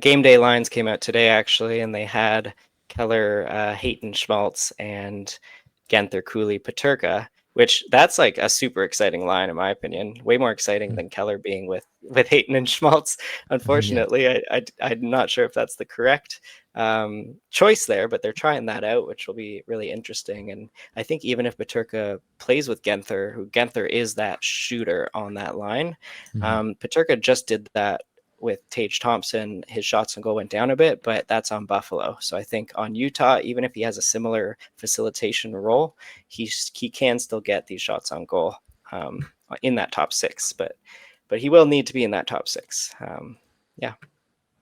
game day lines came out today actually, and they had Keller, Hayton, Schmaltz, and Genther, Cooley, Peterka, which that's like a super exciting line in my opinion. Way more exciting than Keller being with Hayton and Schmaltz. Yeah. Unfortunately, I'm not sure if that's the correct choice there, but they're trying that out, which will be really interesting. And I think even if Peterka plays with Genther, who Genther is that shooter on that line, Peterka just did that with Tage Thompson. His shots on goal went down a bit, but that's on Buffalo. So I think on Utah, even if he has a similar facilitation role, he can still get these shots on goal in that top six. But he will need to be in that top six. Yeah.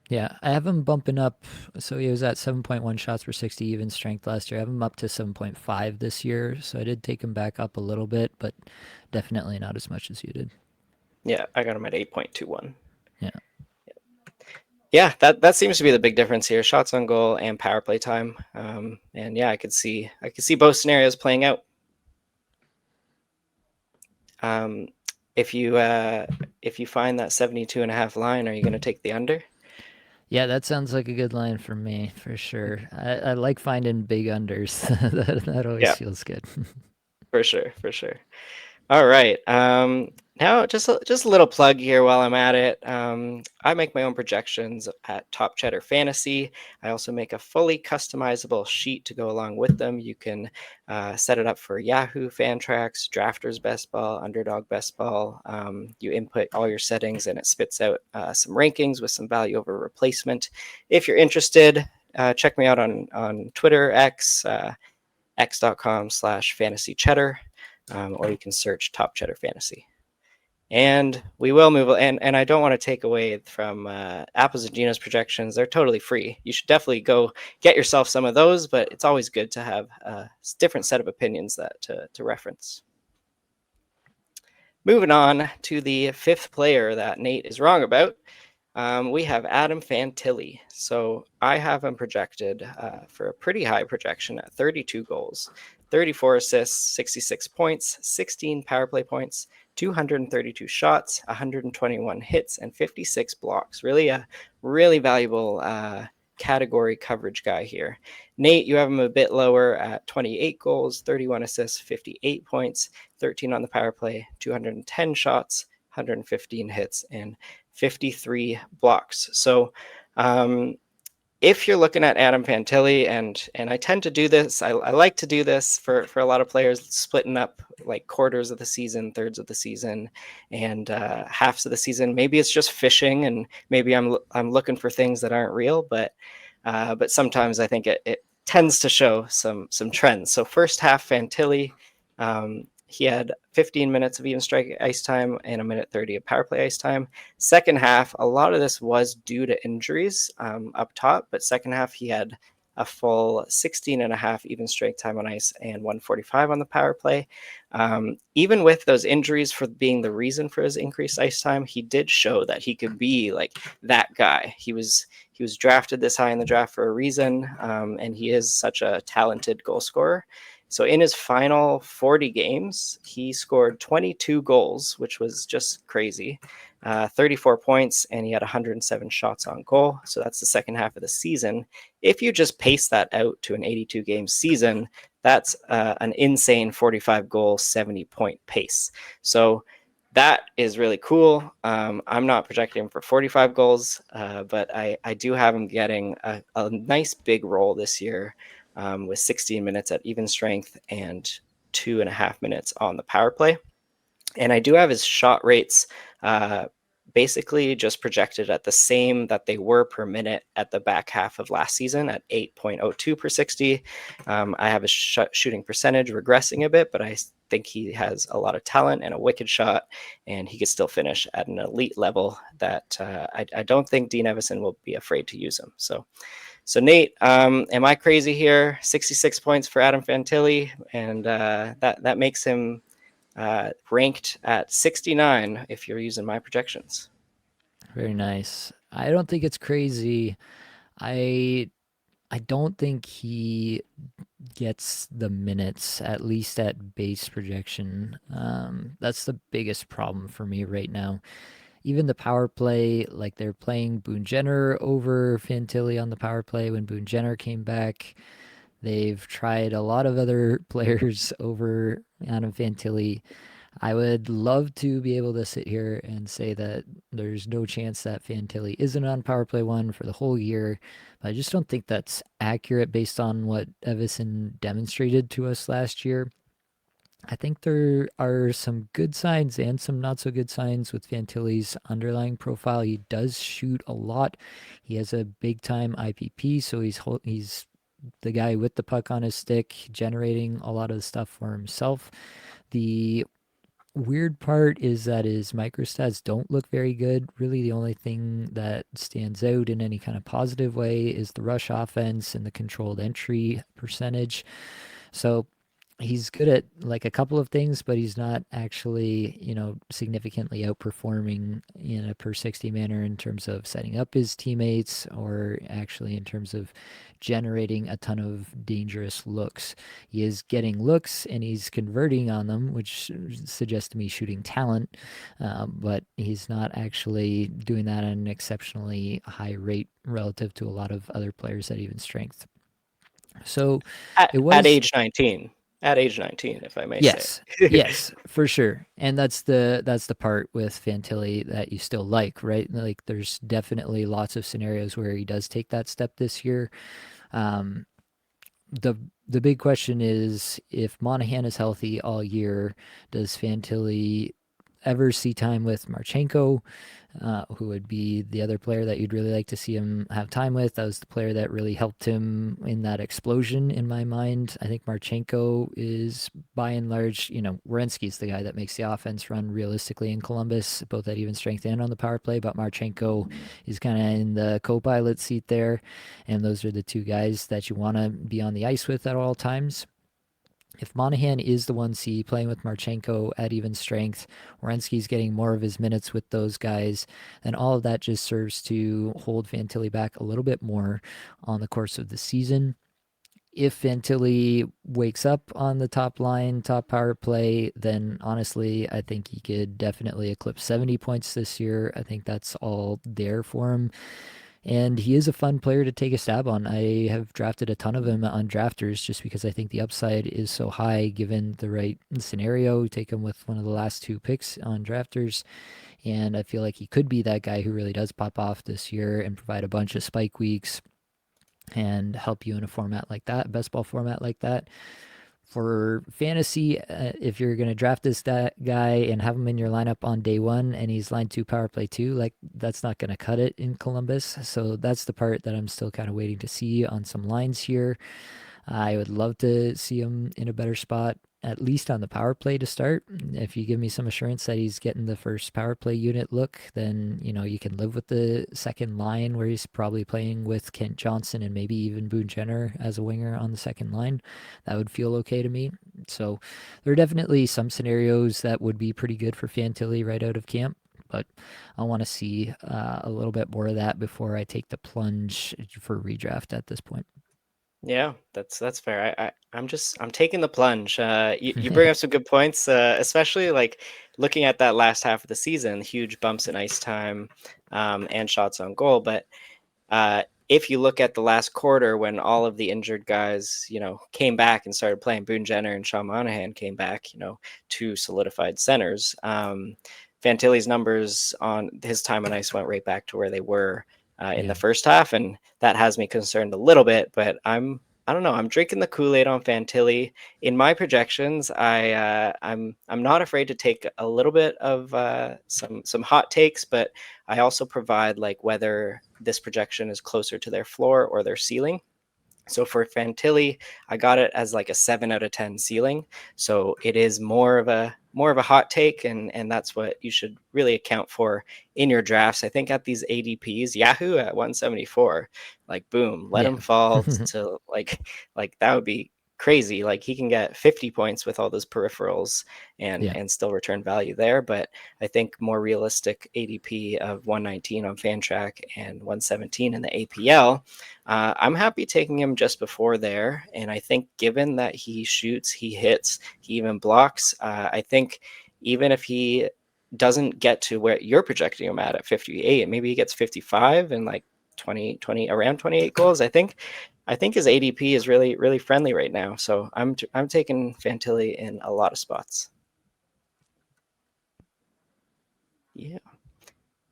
Yeah, I have him bumping up. So he was at 7.1 shots per 60 even strength last year. I have him up to 7.5 this year. So I did take him back up a little bit, but definitely not as much as you did. Yeah, I got him at 8.21. Yeah. Yeah, that seems to be the big difference here: shots on goal and power play time. And yeah, I could see both scenarios playing out. If you find that 72.5 line, are you going to take the under? Yeah, that sounds like a good line for me, for sure. I like finding big unders. that always Yeah, feels good. for sure, for sure. All right. Now, just a little plug here while I'm at it. I make my own projections at Top Cheddar Fantasy. I also make a fully customizable sheet to go along with them. You can set it up for Yahoo Fantrax, Drafters Best Ball, Underdog Best Ball. You input all your settings and it spits out some rankings with some value over replacement. If you're interested, check me out on Twitter, x.com/fantasycheddar. Or you can search Top Cheddar Fantasy. And we will move, and I don't want to take away from Apples and Ginos projections. They're totally free. You should definitely go get yourself some of those, but it's always good to have a different set of opinions that to reference. Moving on to the fifth player that Nate is wrong about. We have Adam Fantilli. So I have him projected for a pretty high projection at 32 goals, 34 assists, 66 points, 16 power play points, 232 shots, 121 hits, and 56 blocks. Really a really valuable category coverage guy here. Nate, you have him a bit lower at 28 goals, 31 assists, 58 points, 13 on the power play, 210 shots, 115 hits, and 53 blocks. So if you're looking at Adam Fantilli, and I tend to do this, I like to do this for a lot of players, splitting up like quarters of the season, thirds of the season, and halves of the season. Maybe it's just fishing, and maybe I'm looking for things that aren't real, but sometimes I think it tends to show some trends. So first half Fantilli, he had 15 minutes of even strike ice time and a minute 30 of power play ice time. Second half, a lot of this was due to injuries up top, but second half he had a full 16 and a half even strike time on ice and 145 on the power play. Even with those injuries for being the reason for his increased ice time, he did show that he could be like that guy. He was drafted this high in the draft for a reason, and he is such a talented goal scorer. So in his final 40 games, he scored 22 goals, which was just crazy, 34 points, and he had 107 shots on goal. So that's the second half of the season. If you just pace that out to an 82-game season, that's an insane 45 goal, 70-point pace. So that is really cool. I'm not projecting him for 45 goals, but I do have him getting a nice big role this year. With 16 minutes at even strength and 2.5 minutes on the power play. And I do have his shot rates basically just projected at the same that they were per minute at the back half of last season at 8.02 per 60. I have his shooting percentage regressing a bit, but I think he has a lot of talent and a wicked shot, and he could still finish at an elite level that I don't think Dean Evison will be afraid to use him. So Nate, am I crazy here? 66 points for Adam Fantilli, and that makes him ranked at 69 if you're using my projections. Very nice. I don't think it's crazy. I I don't think he gets the minutes, at least at base projection. That's the biggest problem for me right now. Even the power play, like they're playing Boone Jenner over Fantilli on the power play when Boone Jenner came back. They've tried a lot of other players over Adam Fantilli. I would love to be able to sit here and say that there's no chance that Fantilli isn't on power play one for the whole year. But I just don't think that's accurate based on what Evison demonstrated to us last year. I think there are some good signs and some not so good signs with Fantilli's underlying profile. He does shoot a lot. He has a big time IPP, so he's the guy with the puck on his stick, generating a lot of the stuff for himself. The weird part is that his microstats don't look very good. Really, the only thing that stands out in any kind of positive way is the rush offense and the controlled entry percentage. So he's good at like a couple of things, but he's not actually, significantly outperforming in a per 60 manner in terms of setting up his teammates or actually in terms of generating a ton of dangerous looks. He is getting looks and he's converting on them, which suggests to me shooting talent, but he's not actually doing that at an exceptionally high rate relative to a lot of other players at even strength. So it At was age 19. At age 19, if I may say. Yes, yes, for sure. And that's the part with Fantilli that you still like, right? Like there's definitely lots of scenarios where he does take that step this year. Um, the the big question is if Monahan is healthy all year, does Fantilli ever see time with Marchenko, who would be the other player that you'd really like to see him have time with? That was the player that really helped him in that explosion in my mind. I think Marchenko is by and large, Werenski's the guy that makes the offense run realistically in Columbus, both at even strength and on the power play, but Marchenko is kind of in the co-pilot seat there, and those are the two guys that you want to be on the ice with at all times. If Monahan is the 1C playing with Marchenko at even strength, Werenski's getting more of his minutes with those guys, then all of that just serves to hold Fantilli back a little bit more on the course of the season. If Fantilli wakes up on the top line, top power play, then honestly, I think he could definitely eclipse 70 points this year. I think that's all there for him. And he is a fun player to take a stab on. I have drafted a ton of him on drafters just because I think the upside is so high given the right scenario. Take him with one of the last two picks on drafters. And I feel like he could be that guy who really does pop off this year and provide a bunch of spike weeks and help you in a format like that, best ball format like that. For fantasy, if you're going to draft this guy and have him in your lineup on day one and he's line two, power play two, like that's not going to cut it in Columbus. So that's the part that I'm still kind of waiting to see on some lines here. I would love to see him in a better spot, at least on the power play to start. If you give me some assurance that he's getting the first power play unit look, then you can live with the second line where he's probably playing with Kent Johnson and maybe even Boone Jenner as a winger on the second line. That would feel okay to me. So there are definitely some scenarios that would be pretty good for Fantilli right out of camp. But I want to see a little bit more of that before I take the plunge for redraft at this point. Yeah, that's fair. I'm taking the plunge. You bring up some good points, especially like looking at that last half of the season, huge bumps in ice time, and shots on goal. But if you look at the last quarter when all of the injured guys, came back and started playing, Boone Jenner and Sean Monahan came back, two solidified centers. Fantilli's numbers on his time on ice went right back to where they were in the first half, and that has me concerned a little bit. But I don't know. I'm drinking the Kool-Aid on Fantilli. In my projections, I'm not afraid to take a little bit of some hot takes, but I also provide like whether this projection is closer to their floor or their ceiling. So for Fantilli, I got it as like a 7 out of 10 ceiling. So it is more of a hot take, and that's what you should really account for in your drafts. I think at these ADPs, Yahoo at 174, like boom, let him fall to like that would be crazy. Like he can get 50 points with all those peripherals and still return value there. But I think more realistic ADP of 119 on Fantrack and 117 in the APL. I'm happy taking him just before there. And I think given that he shoots, he hits, he even blocks, I think even if he doesn't get to where you're projecting him at 58, maybe he gets 55 and like 20 around 28 goals. I think I think his ADP is really, really friendly right now. So I'm taking Fantilli in a lot of spots. Yeah.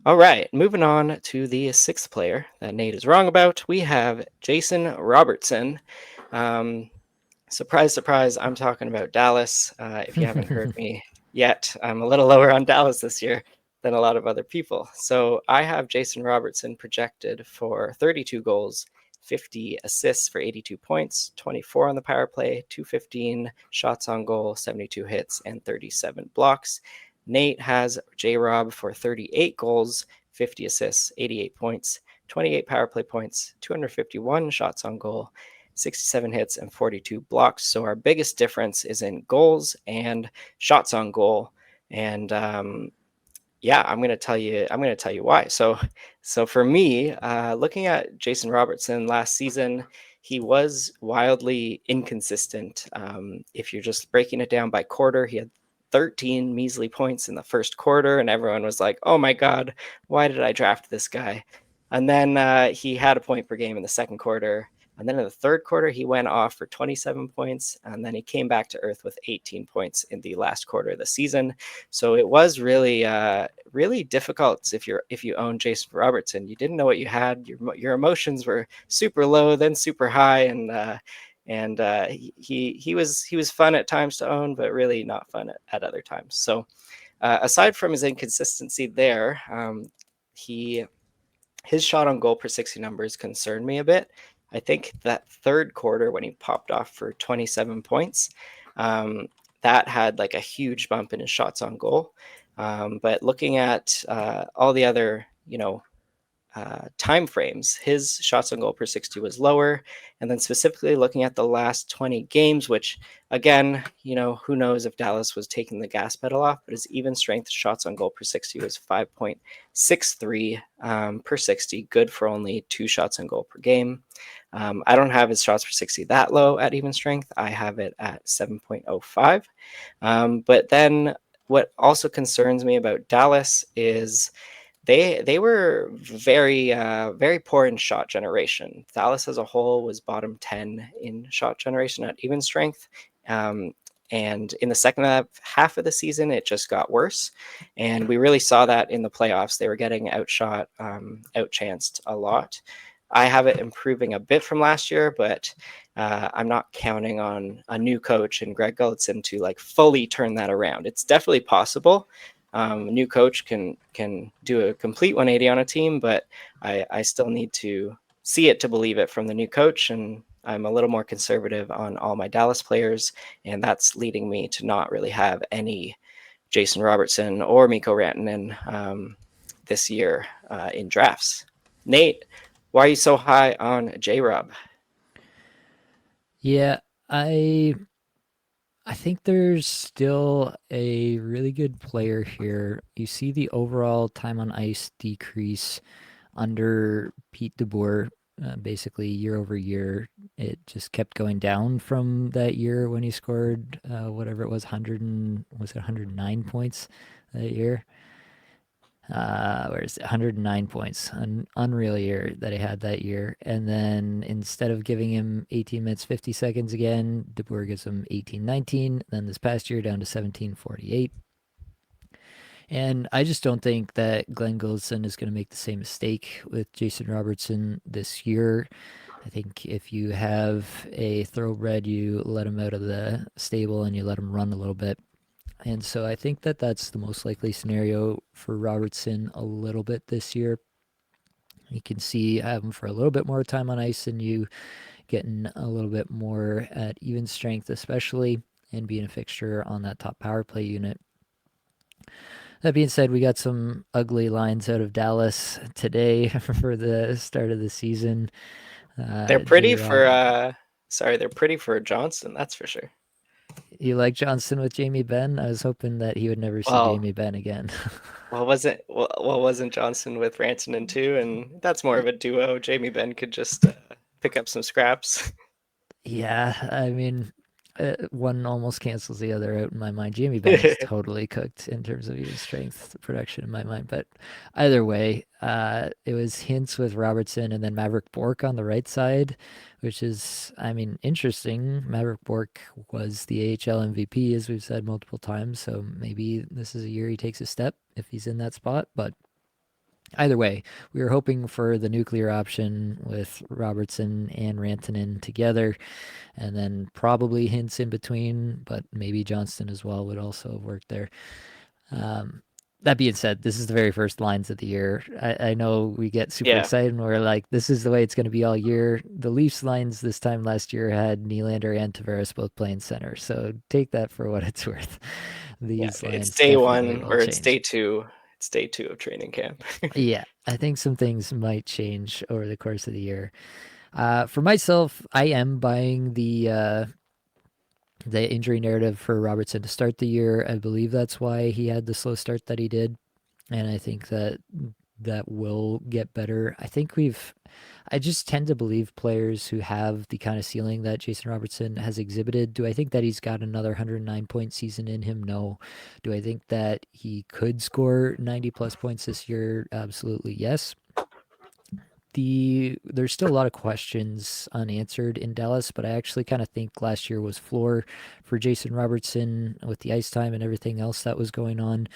All right, moving on to the sixth player that Nate is wrong about. We have Jason Robertson. Surprise, surprise, I'm talking about Dallas. If you haven't heard me yet, I'm a little lower on Dallas this year than a lot of other people. So I have Jason Robertson projected for 32 goals, 50 assists for 82 points, 24 on the power play, 215 shots on goal, 72 hits, and 37 blocks. Nate has J-Rob for 38 goals, 50 assists, 88 points, 28 power play points, 251 shots on goal, 67 hits, and 42 blocks. So our biggest difference is in goals and shots on goal. And yeah, I'm going to tell you why. So for me, looking at Jason Robertson last season, he was wildly inconsistent. If you're just breaking it down by quarter, he had 13 measly points in the first quarter, and everyone was like, "Oh my God, why did I draft this guy?" And then he had a point per game in the second quarter. And then in the third quarter, he went off for 27 points, and then he came back to earth with 18 points in the last quarter of the season. So it was really, really difficult if you own Jason Robertson. You didn't know what you had. Your emotions were super low, then super high, and he was fun at times to own, but really not fun at other times. So aside from his inconsistency there, his shot on goal per 60 numbers concerned me a bit. I think that third quarter when he popped off for 27 points, that had like a huge bump in his shots on goal. But looking at all the other, time frames, his shots on goal per 60 was lower. And then specifically looking at the last 20 games, which again, who knows if Dallas was taking the gas pedal off, but his even strength shots on goal per 60 was 5.63 per 60, good for only 2 shots on goal per game. I don't have his shots per 60 that low at even strength. I have it at 7.05. But then what also concerns me about Dallas is they were very very poor in shot generation. Dallas as a whole was bottom 10 in shot generation at even strength. And in the second half of the season, it just got worse. And we really saw that in the playoffs. They were getting outshot, outchanced a lot. I have it improving a bit from last year, but I'm not counting on a new coach and Greg Gulletson to like fully turn that around. It's definitely possible. A new coach can do a complete 180 on a team, but I still need to see it to believe it from the new coach. And I'm a little more conservative on all my Dallas players, and that's leading me to not really have any Jason Robertson or Mikko Rantanen this year in drafts. Nate, why are you so high on J-Rob? Yeah, I think there's still a really good player here. You see the overall time on ice decrease under Pete DeBoer, basically year over year. It just kept going down from that year when he scored whatever it was, 100 and was it 109 points that year? Where's 109 points, an unreal year that he had that year. And then instead of giving him 18 minutes 50 seconds again, DeBoer gives him 18-19. Then this past year down to 17-48. And I just don't think that Glenn Goldson is going to make the same mistake with Jason Robertson this year. I think if you have a thoroughbred, you let him out of the stable and you let him run a little bit. And so I think that that's the most likely scenario for Robertson a little bit this year. You can see have him for a little bit more time on ice and you getting a little bit more at even strength, especially, and being a fixture on that top power play unit. That being said, we got some ugly lines out of Dallas today for the start of the season. They're pretty for they're pretty for Johnson, that's for sure. You like Johnson with Jamie Benn? I was hoping that he would never see Well, Jamie Benn again. wasn't Johnson with Rantanen too? And that's more of a duo. Jamie Benn could just pick up some scraps. Yeah, I mean, one almost cancels the other out in my mind. Jamie Benn is totally cooked in terms of his strength production in my mind. But either way, it was Hintz with Robertson and then Maverick Bork on the right side, which is, I mean, interesting. Maverick Bork was the AHL MVP, as we've said multiple times. So maybe this is a year he takes a step if he's in that spot. But either way, we were hoping for the nuclear option with Robertson and Rantanen together, and then probably Hints in between, but maybe Johnston as well would also have worked there. Um, that being said, this is the very first lines of the year. I know we get super Yeah, excited and we're like, this is the way it's going to be all year. The Leafs lines this time last year had Nylander and Tavares both playing center. So take that for what it's worth. yeah. These It's lines day definitely one will or it's change. day two. It's day two of training camp. Yeah, I think some things might change over the course of the year. For myself, I am buying the injury narrative for Robertson to start the year. I believe that's why he had the slow start that he did, and I think that that will get better. I just tend to believe players who have the kind of ceiling that Jason Robertson has exhibited. Do I think that he's got another 109-point season in him? No. Do I think that he could score 90 plus points this year? Absolutely yes. There's still a lot of questions unanswered in Dallas, but I actually kind of think last year was floor for Jason Robertson with the ice time and everything else that was going on.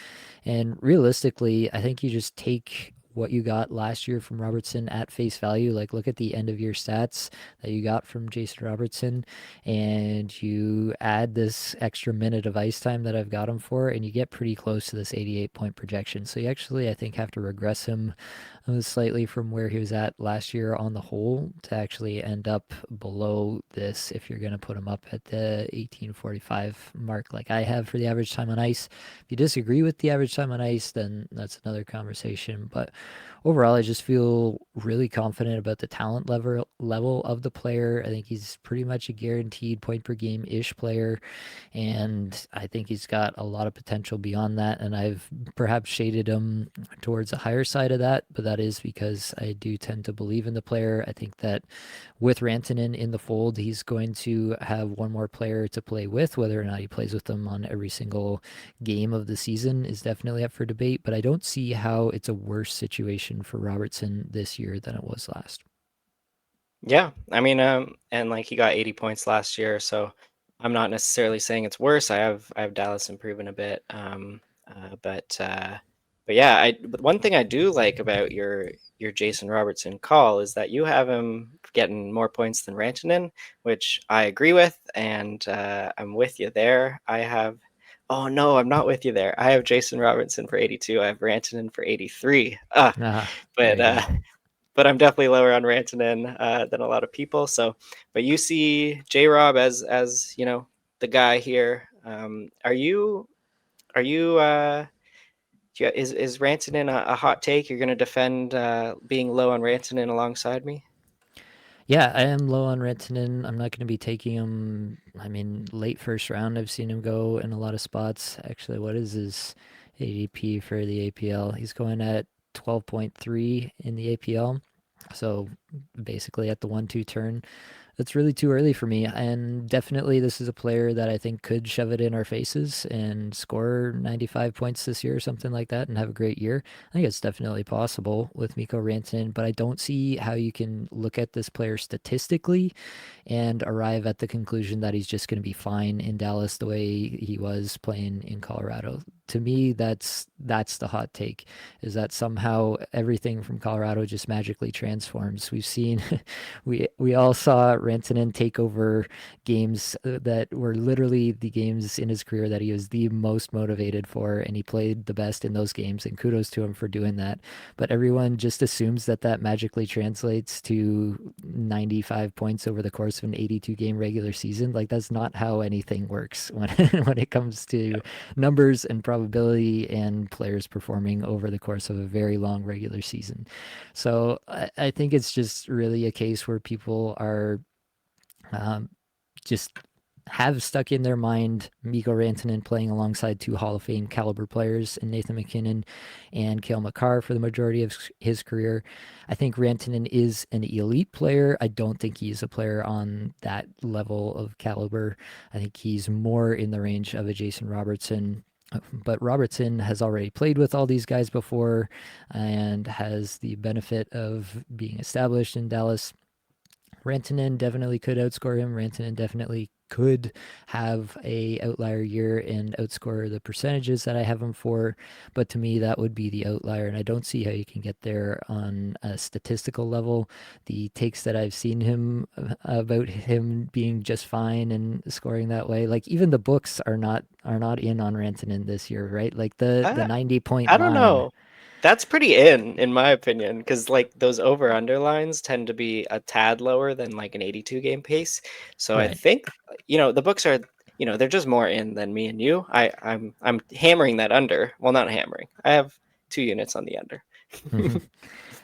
And realistically, I think you just take what you got last year from Robertson at face value. Like, look at the end of year stats that you got from Jason Robertson, and you add this extra minute of ice time that I've got him for, and you get pretty close to this 88-point projection. So you actually, I think, have to regress him slightly from where he was at last year on the whole to actually end up below this if you're going to put him up at the 1845 mark like I have for the average time on ice. If you disagree with the average time on ice, then that's another conversation. But overall, I just feel really confident about the talent level of the player. I think he's pretty much a guaranteed point per game ish player, and I think he's got a lot of potential beyond that. And I've perhaps shaded him towards the higher side of that, but that is because I do tend to believe in the player. I think that with Rantanen in the fold, he's going to have one more player to play with. Whether or not he plays with them on every single game of the season is definitely up for debate, but I don't see how it's a worse situation for Robertson this year than it was last. Yeah, I mean, and like he got 80 points last year, so I'm not necessarily saying it's worse. I have Dallas improving a bit, but yeah, but one thing I do like about your Jason Robertson call is that you have him getting more points than Rantanen, which I agree with, and I'm with you there. Oh no, I'm not with you there. I have Jason Robertson for 82. I have Rantanen for 83. Ah, there But you go. but I'm definitely lower on Rantanen than a lot of people. So, but you see J Rob as you know the guy here. Are you is Rantanen a hot take? You're going to defend being low on Rantanen alongside me? Yeah, I am low on Rantanen. I'm not going to be taking him. I mean, late first round, I've seen him go in a lot of spots. Actually, what is his ADP for the APL? He's going at 12.3 in the APL. So basically at the 1-2 turn. That's really too early for me. And definitely, this is a player that I think could shove it in our faces and score 95 points this year or something like that and have a great year. I think it's definitely possible with Mikko Rantanen, but I don't see how you can look at this player statistically and arrive at the conclusion that he's just going to be fine in Dallas the way he was playing in Colorado. To me, that's the hot take, is that somehow everything from Colorado just magically transforms. We've seen we all saw Rantanen take over games that were literally the games in his career that he was the most motivated for, and he played the best in those games, and kudos to him for doing that. But everyone just assumes that that magically translates to 95 points over the course of an 82 game regular season. Like, that's not how anything works when when it comes to numbers and probability and players performing over the course of a very long regular season. So I think it's just really a case where people are um, just have stuck in their mind Mikko Rantanen playing alongside two Hall of Fame caliber players in Nathan MacKinnon and Cale Makar for the majority of his career. I think Rantanen is an elite player. I don't think he's a player on that level of caliber. I think he's more in the range of a Jason Robertson. But Robertson has already played with all these guys before and has the benefit of being established in Dallas. Rantanen definitely could outscore him. Rantanen definitely could have a outlier year and outscore the percentages that I have him for, but to me that would be the outlier, and I don't see how you can get there on a statistical level. The takes that I've seen him about him being just fine and scoring that way, like even the books are not in on Rantanen this year, right? Like the I, 90 point I don't line. know. That's pretty in my opinion, because like those over underlines tend to be a tad lower than like an 82 game pace. So I Right. think the books are they're just more in than me and you. I'm hammering that under. Well, not hammering. I have 2 units on the under. Hmm.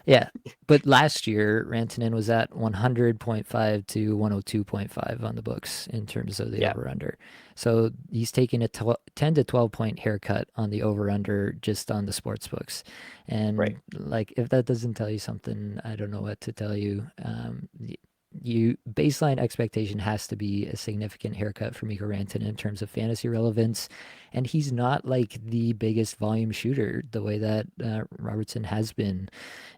Yeah, but last year Rantanen was at 100.5 to 102.5 on the books in terms of the Yeah, over under. So he's taken a 10 to 12 point haircut on the over under just on the sports books. right. And like if that doesn't tell you something, I don't know what to tell you. You baseline expectation has to be a significant haircut for Mikko Rantanen in terms of fantasy relevance, and he's not like the biggest volume shooter the way that Robertson has been.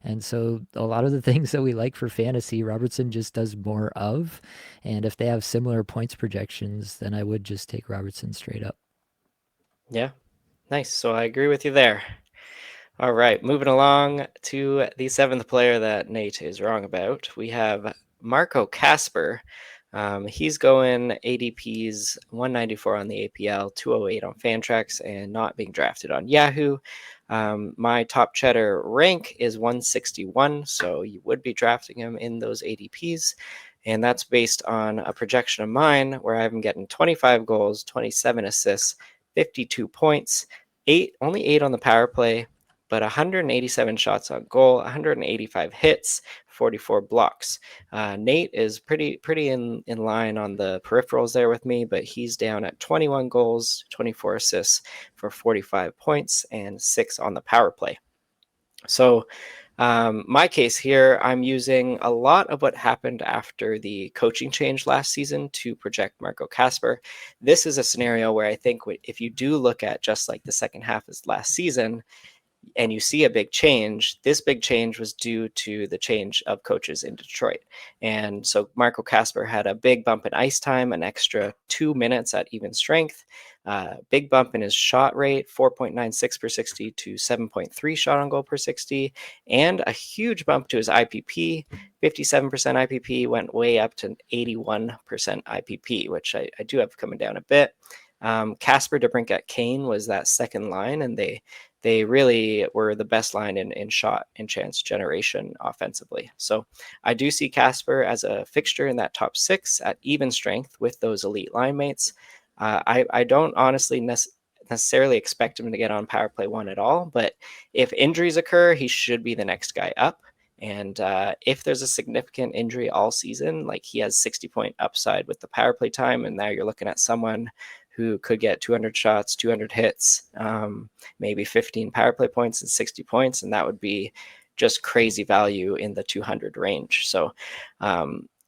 And so a lot of the things that we like for fantasy, Robertson just does more of. And if they have similar points projections, then I would just take Robertson straight up. Yeah, nice. So I agree with you there. All right, moving along to the seventh player that Nate is wrong about. We have Marco Kasper. He's going ADP's 194 on the APL, 208 on Fantrax, and not being drafted on Yahoo. My top cheddar rank is 161, so you would be drafting him in those ADPs. And that's based on a projection of mine where I'm getting 25 goals, 27 assists, 52 points, only eight on the power play, but 187 shots on goal, 185 hits, 44 blocks. Nate is pretty in line on the peripherals there with me, but he's down at 21 goals, 24 assists for 45 points, and 6 on the power play. So my case here, I'm using a lot of what happened after the coaching change last season to project Marco Kasper. This is a scenario where I think if you do look at just like the second half of last season, and you see a big change, this big change was due to the change of coaches in Detroit. And so Marco Kasper had a big bump in ice time, an extra 2 minutes at even strength, big bump in his shot rate, 4.96 per 60 to 7.3 shot on goal per 60, and a huge bump to his IPP. 57% IPP went way up to 81% IPP, which I do have coming down a bit. Kasper, DeBrincat, Kane was that second line, and they really were the best line in shot and chance generation offensively. So I do see Kasper as a fixture in that top six at even strength with those elite line mates. I don't honestly necessarily expect him to get on power play one at all, but if injuries occur, he should be the next guy up. And if there's a significant injury all season, like he has 60-point upside with the power play time, and now you're looking at someone who could get 200 shots, 200 hits, maybe 15 power play points and 60 points, and that would be just crazy value in the 200 range. So,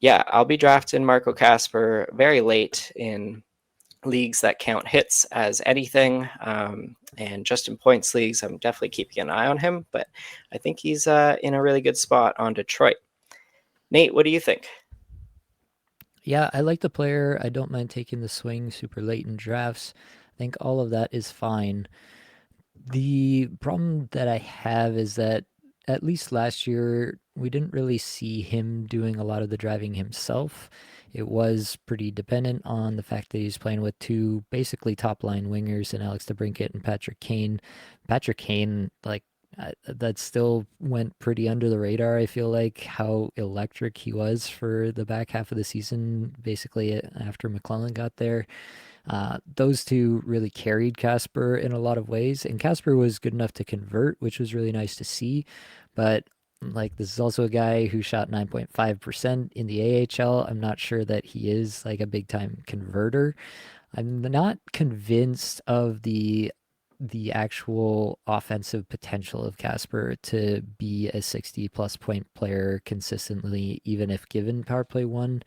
yeah, I'll be drafting Marco Kasper very late in leagues that count hits as anything, and just in points leagues, I'm definitely keeping an eye on him. But I think he's in a really good spot on Detroit. Nate, what do you think? Yeah, I like the player. I don't mind taking the swing super late in drafts. I think all of that is fine. The problem that I have is that at least last year, we didn't really see him doing a lot of the driving himself. It was pretty dependent on the fact that he's playing with two basically top line wingers in Alex DeBrincat and Patrick Kane. Patrick Kane, like, that still went pretty under the radar. I feel like how electric he was for the back half of the season, basically after McClellan got there. Those two really carried Kasper in a lot of ways, and Kasper was good enough to convert, which was really nice to see. But Like, this is also a guy who shot 9.5% in the AHL. I'm not sure that he is like a big time converter. I'm not convinced of the actual offensive potential of Kasper to be a 60 plus point player consistently, even if given power play one.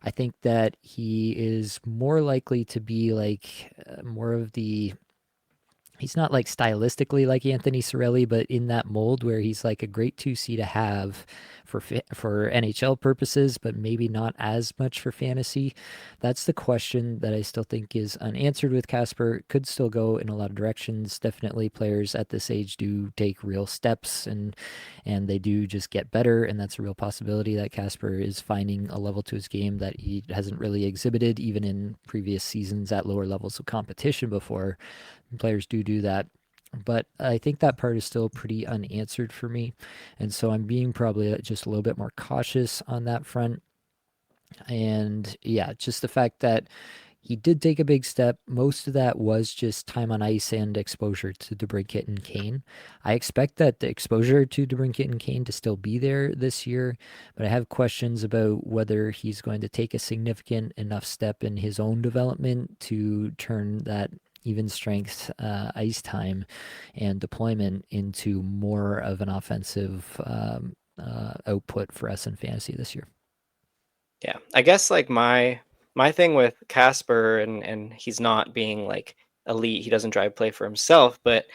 I think that he is more likely to be like more of the, he's not like stylistically like Anthony Cirelli, but in that mold where he's like a great 2C to have for NHL purposes, but maybe not as much for fantasy. That's the question that I still think is unanswered with Kasper. Could still go in a lot of directions. Definitely players at this age do take real steps, and they do just get better, and that's a real possibility that Kasper is finding a level to his game that he hasn't really exhibited even in previous seasons at lower levels of competition before. Players do that. But I think that part is still pretty unanswered for me. And so I'm being probably just a little bit more cautious on that front. And yeah, just the fact that he did take a big step. Most of that was just time on ice and exposure to DeBrincat and Kane. I expect that the exposure to DeBrincat and Kane to still be there this year, but I have questions about whether he's going to take a significant enough step in his own development to turn that even strength ice time and deployment into more of an offensive output for us in fantasy this year. Yeah, I guess like my thing with Casper, and he's not being like elite. He doesn't drive play for himself, but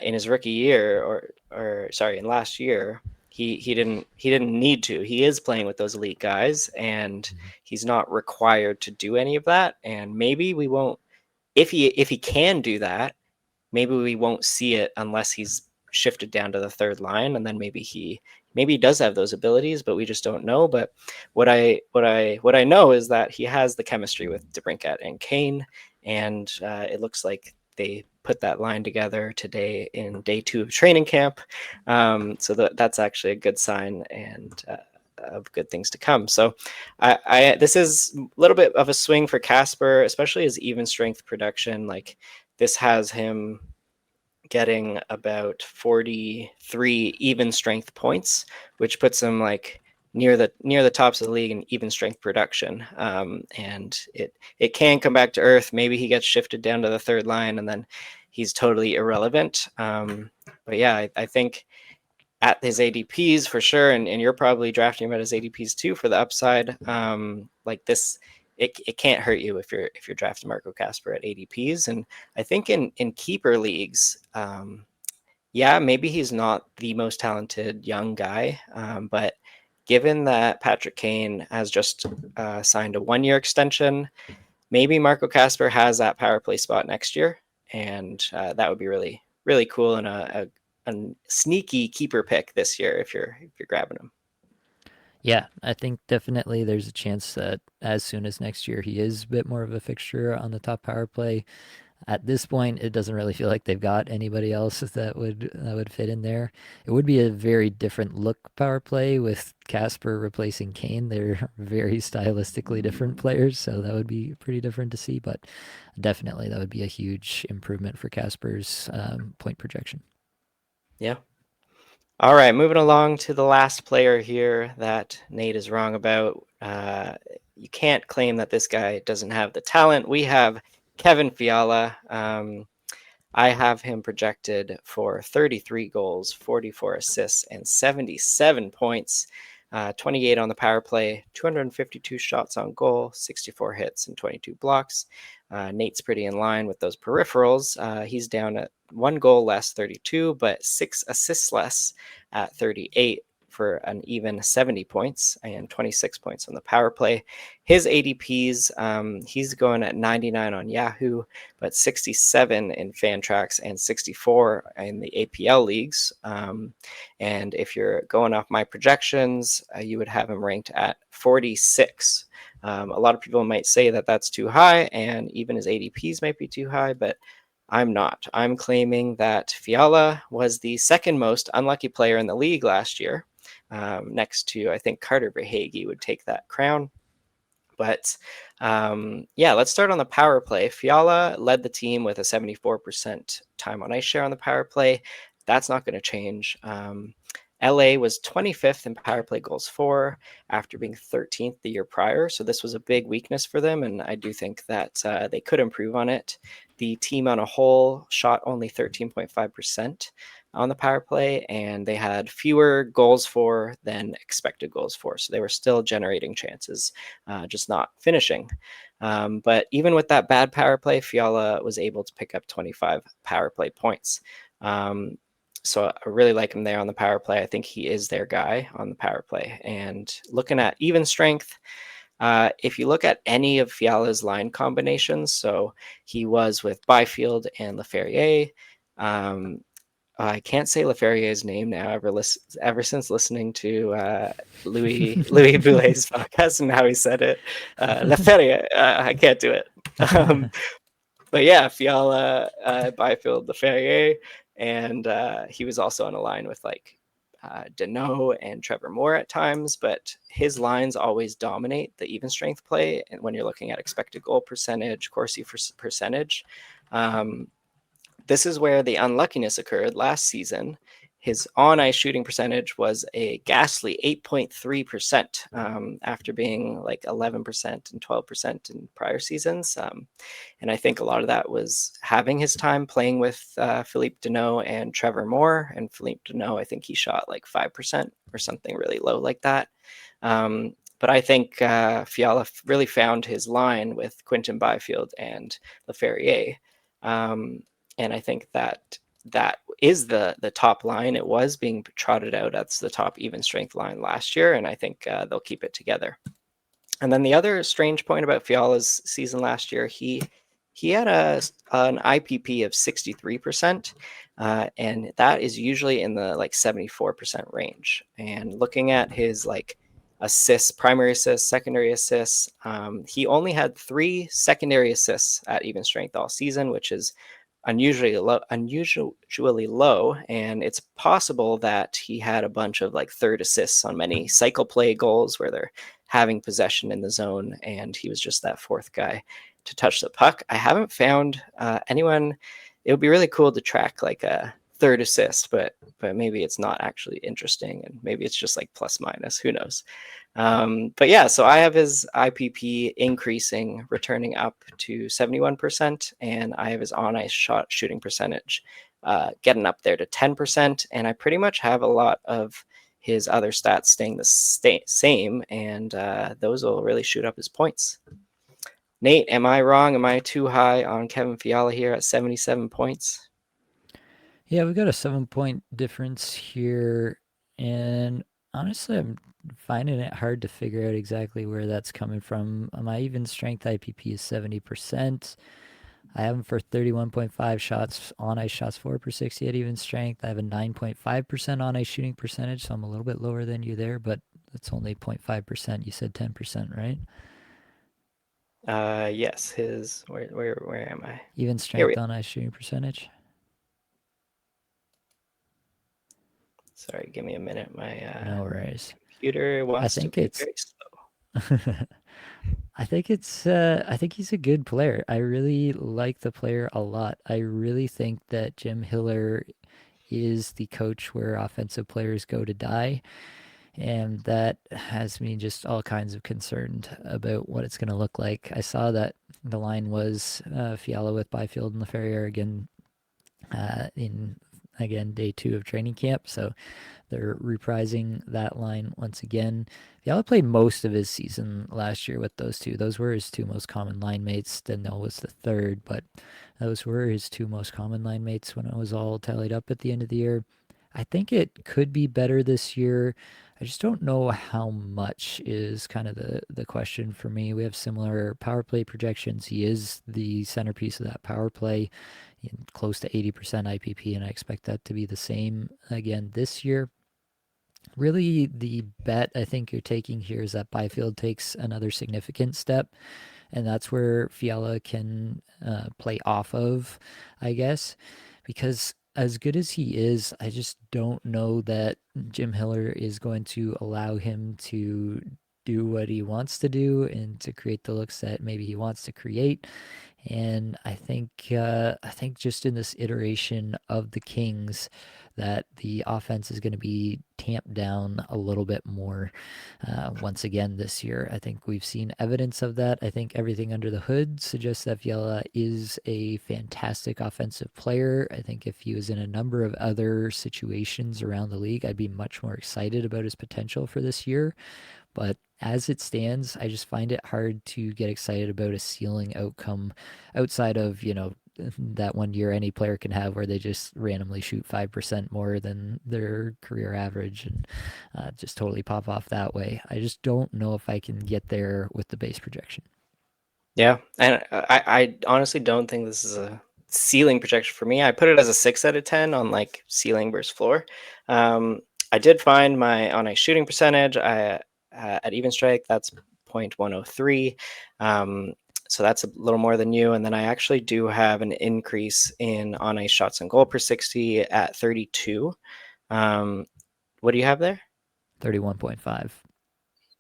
in his rookie year, or sorry, in last year, he didn't need to. He is playing with those elite guys, and he's not required to do any of that. And maybe we won't, if he can do that, maybe we won't see it unless he's shifted down to the third line, and then maybe he does have those abilities, but we just don't know. But what I know is that he has the chemistry with DeBrincat and Kane, and it looks like they put that line together today in day 2 of training camp. So that's actually a good sign, and of good things to come. So this is a little bit of a swing for Kasper, especially his even strength production. Like, this has him getting about 43 even strength points, which puts him like near the tops of the league in even strength production. And it can come back to earth. Maybe he gets shifted down to the third line, and then he's totally irrelevant. But yeah, I think at his ADPs for sure, and you're probably drafting him at his ADPs too for the upside. Like this, it can't hurt you if you're drafting Marco Kasper at ADPs. And I think in keeper leagues, yeah, maybe he's not the most talented young guy, but given that Patrick Kane has just signed a 1-year extension, maybe Marco Kasper has that power play spot next year, and that would be really really cool, and a sneaky keeper pick this year if you're grabbing him. Yeah, I think definitely there's a chance that as soon as next year he is a bit more of a fixture on the top power play. At this point, it doesn't really feel like they've got anybody else that would fit in there. It would be a very different look power play with Kasper replacing Kane. They're very stylistically different players, so that would be pretty different to see. But definitely, that would be a huge improvement for Kasper's point projection. Yeah. All right, moving along to the last player here that Nate is wrong about. You can't claim that this guy doesn't have the talent. We have Kevin Fiala. I have him projected for 33 goals, 44 assists, and 77 points. 28 on the power play, 252 shots on goal, 64 hits, and 22 blocks. Nate's pretty in line with those peripherals. He's down at 1 goal less, 32, but 6 assists less at 38 for an even 70 points and 26 points on the power play. His ADPs, he's going at 99 on Yahoo, but 67 in Fantrax and 64 in the APL leagues. And if you're going off my projections, you would have him ranked at 46. A lot of people might say that that's too high, and even his ADPs might be too high, but I'm not. I'm claiming that Fiala was the second most unlucky player in the league last year. Next to, I think, Carter Verhaeghe would take that crown. But yeah, let's start on the power play. Fiala led the team with a 74% time on ice share on the power play. That's not going to change. LA was 25th in power play goals for after being 13th the year prior. So this was a big weakness for them, and I do think that they could improve on it. The team on a whole shot only 13.5% on the power play, and they had fewer goals for than expected goals for. So they were still generating chances, just not finishing. But even with that bad power play, Fiala was able to pick up 25 power play points. So I really like him there on the power play. I think he is their guy on the power play. And looking at even strength, if you look at any of Fiala's line combinations, so he was with Byfield and Leferrier. I can't say Leferrier's name now ever since listening to Louis Boulet's podcast and how he said it. Leferrier, I can't do it. But yeah, Fiala, Byfield, Leferrier, and he was also on a line with like Deneau and Trevor Moore at times, but his lines always dominate the even strength play. And when you're looking at expected goal percentage, Corsi percentage, this is where the unluckiness occurred last season. His on ice shooting percentage was a ghastly 8.3% after being like 11% and 12% in prior seasons. And I think a lot of that was having his time playing with Philippe Deneau and Trevor Moore. And Philippe Deneau, I think he shot like 5% or something really low like that. But I think Fiala really found his line with Quinton Byfield and Leferrier. And I think that is the top line. It was being trotted out as the top even strength line last year, and I think they'll keep it together. And then the other strange point about Fiala's season last year, he had an IPP of 63%, and that is usually in the like 74% range. And looking at his like assists, primary assists, secondary assists, he only had 3 secondary assists at even strength all season, which is unusually low, and it's possible that he had a bunch of like third assists on many cycle play goals where they're having possession in the zone, and he was just that fourth guy to touch the puck. I haven't found anyone. It would be really cool to track like a third assist, but maybe it's not actually interesting, and maybe it's just like plus minus. Who knows? But yeah, so I have his IPP increasing, returning up to 71%, and I have his on ice shot shooting percentage getting up there to 10%. And I pretty much have a lot of his other stats staying the same, and those will really shoot up his points. Nate, am I wrong? Am I too high on Kevin Fiala here at 77 points? Yeah, we got a 7-point difference here, and honestly, I'm finding it hard to figure out exactly where that's coming from. My even strength IPP is 70%. I have him for 31.5 shots, on ice shots for per 60 at even strength. I have a 9.5% on ice shooting percentage, so I'm a little bit lower than you there, but it's only 0.5%. You said 10%, right? Yes, his where am I? Even strength on ice shooting percentage. Sorry, give me a minute. My no worries. Computer wants to be very slow. I think he's a good player. I really like the player a lot. I really think that Jim Hiller is the coach where offensive players go to die. And that has me just all kinds of concerned about what it's going to look like. I saw that the line was Fiala with Byfield and Leferrier again in day 2 of training camp. So they're reprising that line once again. Fiala played most of his season last year with those two. Those were his 2 most common line mates. Deneau was the third, but those were his 2 most common line mates when it was all tallied up at the end of the year. I think it could be better this year. I just don't know how much is kind of the question for me. We have similar power play projections. He is the centerpiece of that power play, close to 80% IPP, and I expect that to be the same again this year. Really, the bet I think you're taking here is that Byfield takes another significant step, and that's where Fiala can play off of, I guess, because as good as he is, I just don't know that Jim Hiller is going to allow him to do what he wants to do and to create the looks that maybe he wants to create. And I think just in this iteration of the Kings, that the offense is going to be tamped down a little bit more once again this year. I think we've seen evidence of that. I think everything under the hood suggests that Fiala is a fantastic offensive player. I think if he was in a number of other situations around the league, I'd be much more excited about his potential for this year. But as it stands, I just find it hard to get excited about a ceiling outcome outside of, that 1 year any player can have where they just randomly shoot 5% more than their career average and just totally pop off that way. I just don't know if I can get there with the base projection. Yeah, and I honestly don't think this is a ceiling projection for me. I put it as a 6 out of 10 on like ceiling versus floor. I did find my on a shooting percentage. At even strike, that's 0.103. So that's a little more than you. And then I actually do have an increase in on ice shots and goal per 60 at 32. What do you have there? 31.5.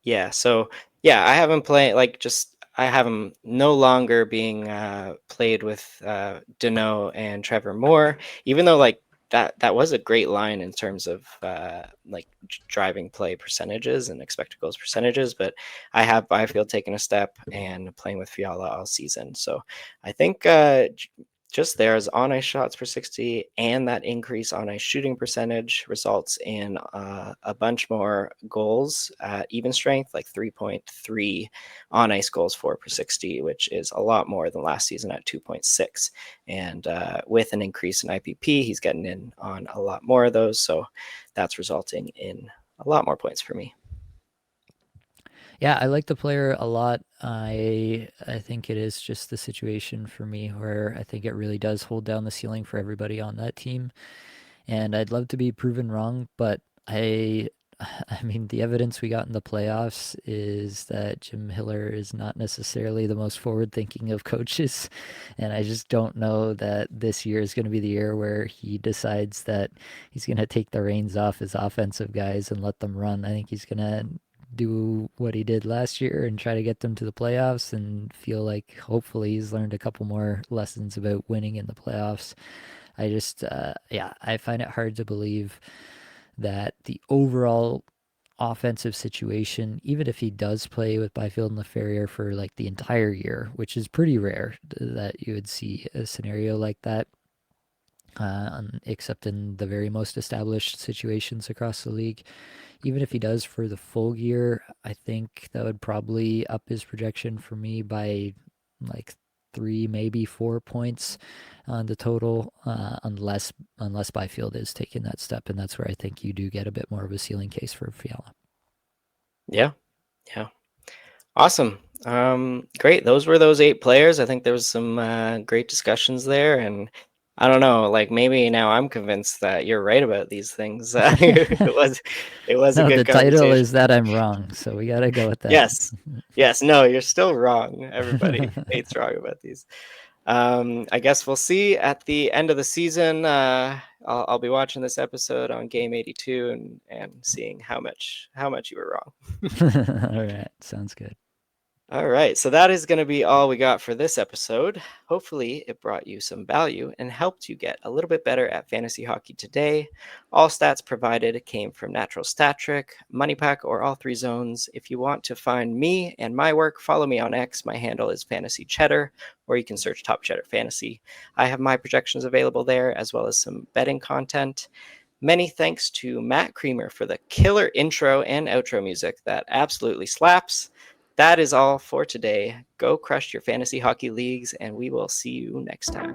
Yeah. So yeah, I haven't played like just I have him no longer being played with Deneau and Trevor Moore, even though like that was a great line in terms of like driving play percentages and expected goals percentages. But I feel taking a step and playing with Fiala all season. So I think just there's on ice shots per 60 and that increase on ice shooting percentage results in a bunch more goals at even strength, like 3.3 on ice goals for per 60, which is a lot more than last season at 2.6. And with an increase in IPP, he's getting in on a lot more of those. So that's resulting in a lot more points for me. Yeah, I like the player a lot. I think it is just the situation for me where I think it really does hold down the ceiling for everybody on that team. And I'd love to be proven wrong, but I mean, the evidence we got in the playoffs is that Jim Hiller is not necessarily the most forward-thinking of coaches, and I just don't know that this year is going to be the year where he decides that he's going to take the reins off his offensive guys and let them run. I think he's going to do what he did last year and try to get them to the playoffs and feel like hopefully he's learned a couple more lessons about winning in the playoffs. I just, yeah, I find it hard to believe that the overall offensive situation, even if he does play with Byfield and LaFerriere for like the entire year, which is pretty rare that you would see a scenario like that, except in the very most established situations across the league. Even if he does for the full year, I think that would probably up his projection for me by like 3, maybe 4 points on the total, unless Byfield is taking that step, and that's where I think you do get a bit more of a ceiling case for Fiala. Yeah. Yeah. Awesome. Great. Those were those 8 players. I think there was some great discussions there, and I don't know, like maybe now I'm convinced that you're right about these things. It was a No, the good title conversation. is that I'm wrong, so we gotta go with that. Yes. Yes. No, you're still wrong. Everybody hates wrong about these. I guess we'll see at the end of the season. I'll be watching this episode on Game 82 and seeing how much you were wrong. All right, sounds good. All right, so that is going to be all we got for this episode. Hopefully, it brought you some value and helped you get a little bit better at fantasy hockey today. All stats provided came from Natural Stat Trick, Money Pack, or all 3 zones. If you want to find me and my work, follow me on X. My handle is Fantasy Cheddar, or you can search Top Cheddar Fantasy. I have my projections available there, as well as some betting content. Many thanks to Matt Creamer for the killer intro and outro music that absolutely slaps. That is all for today. Go crush your fantasy hockey leagues, and we will see you next time.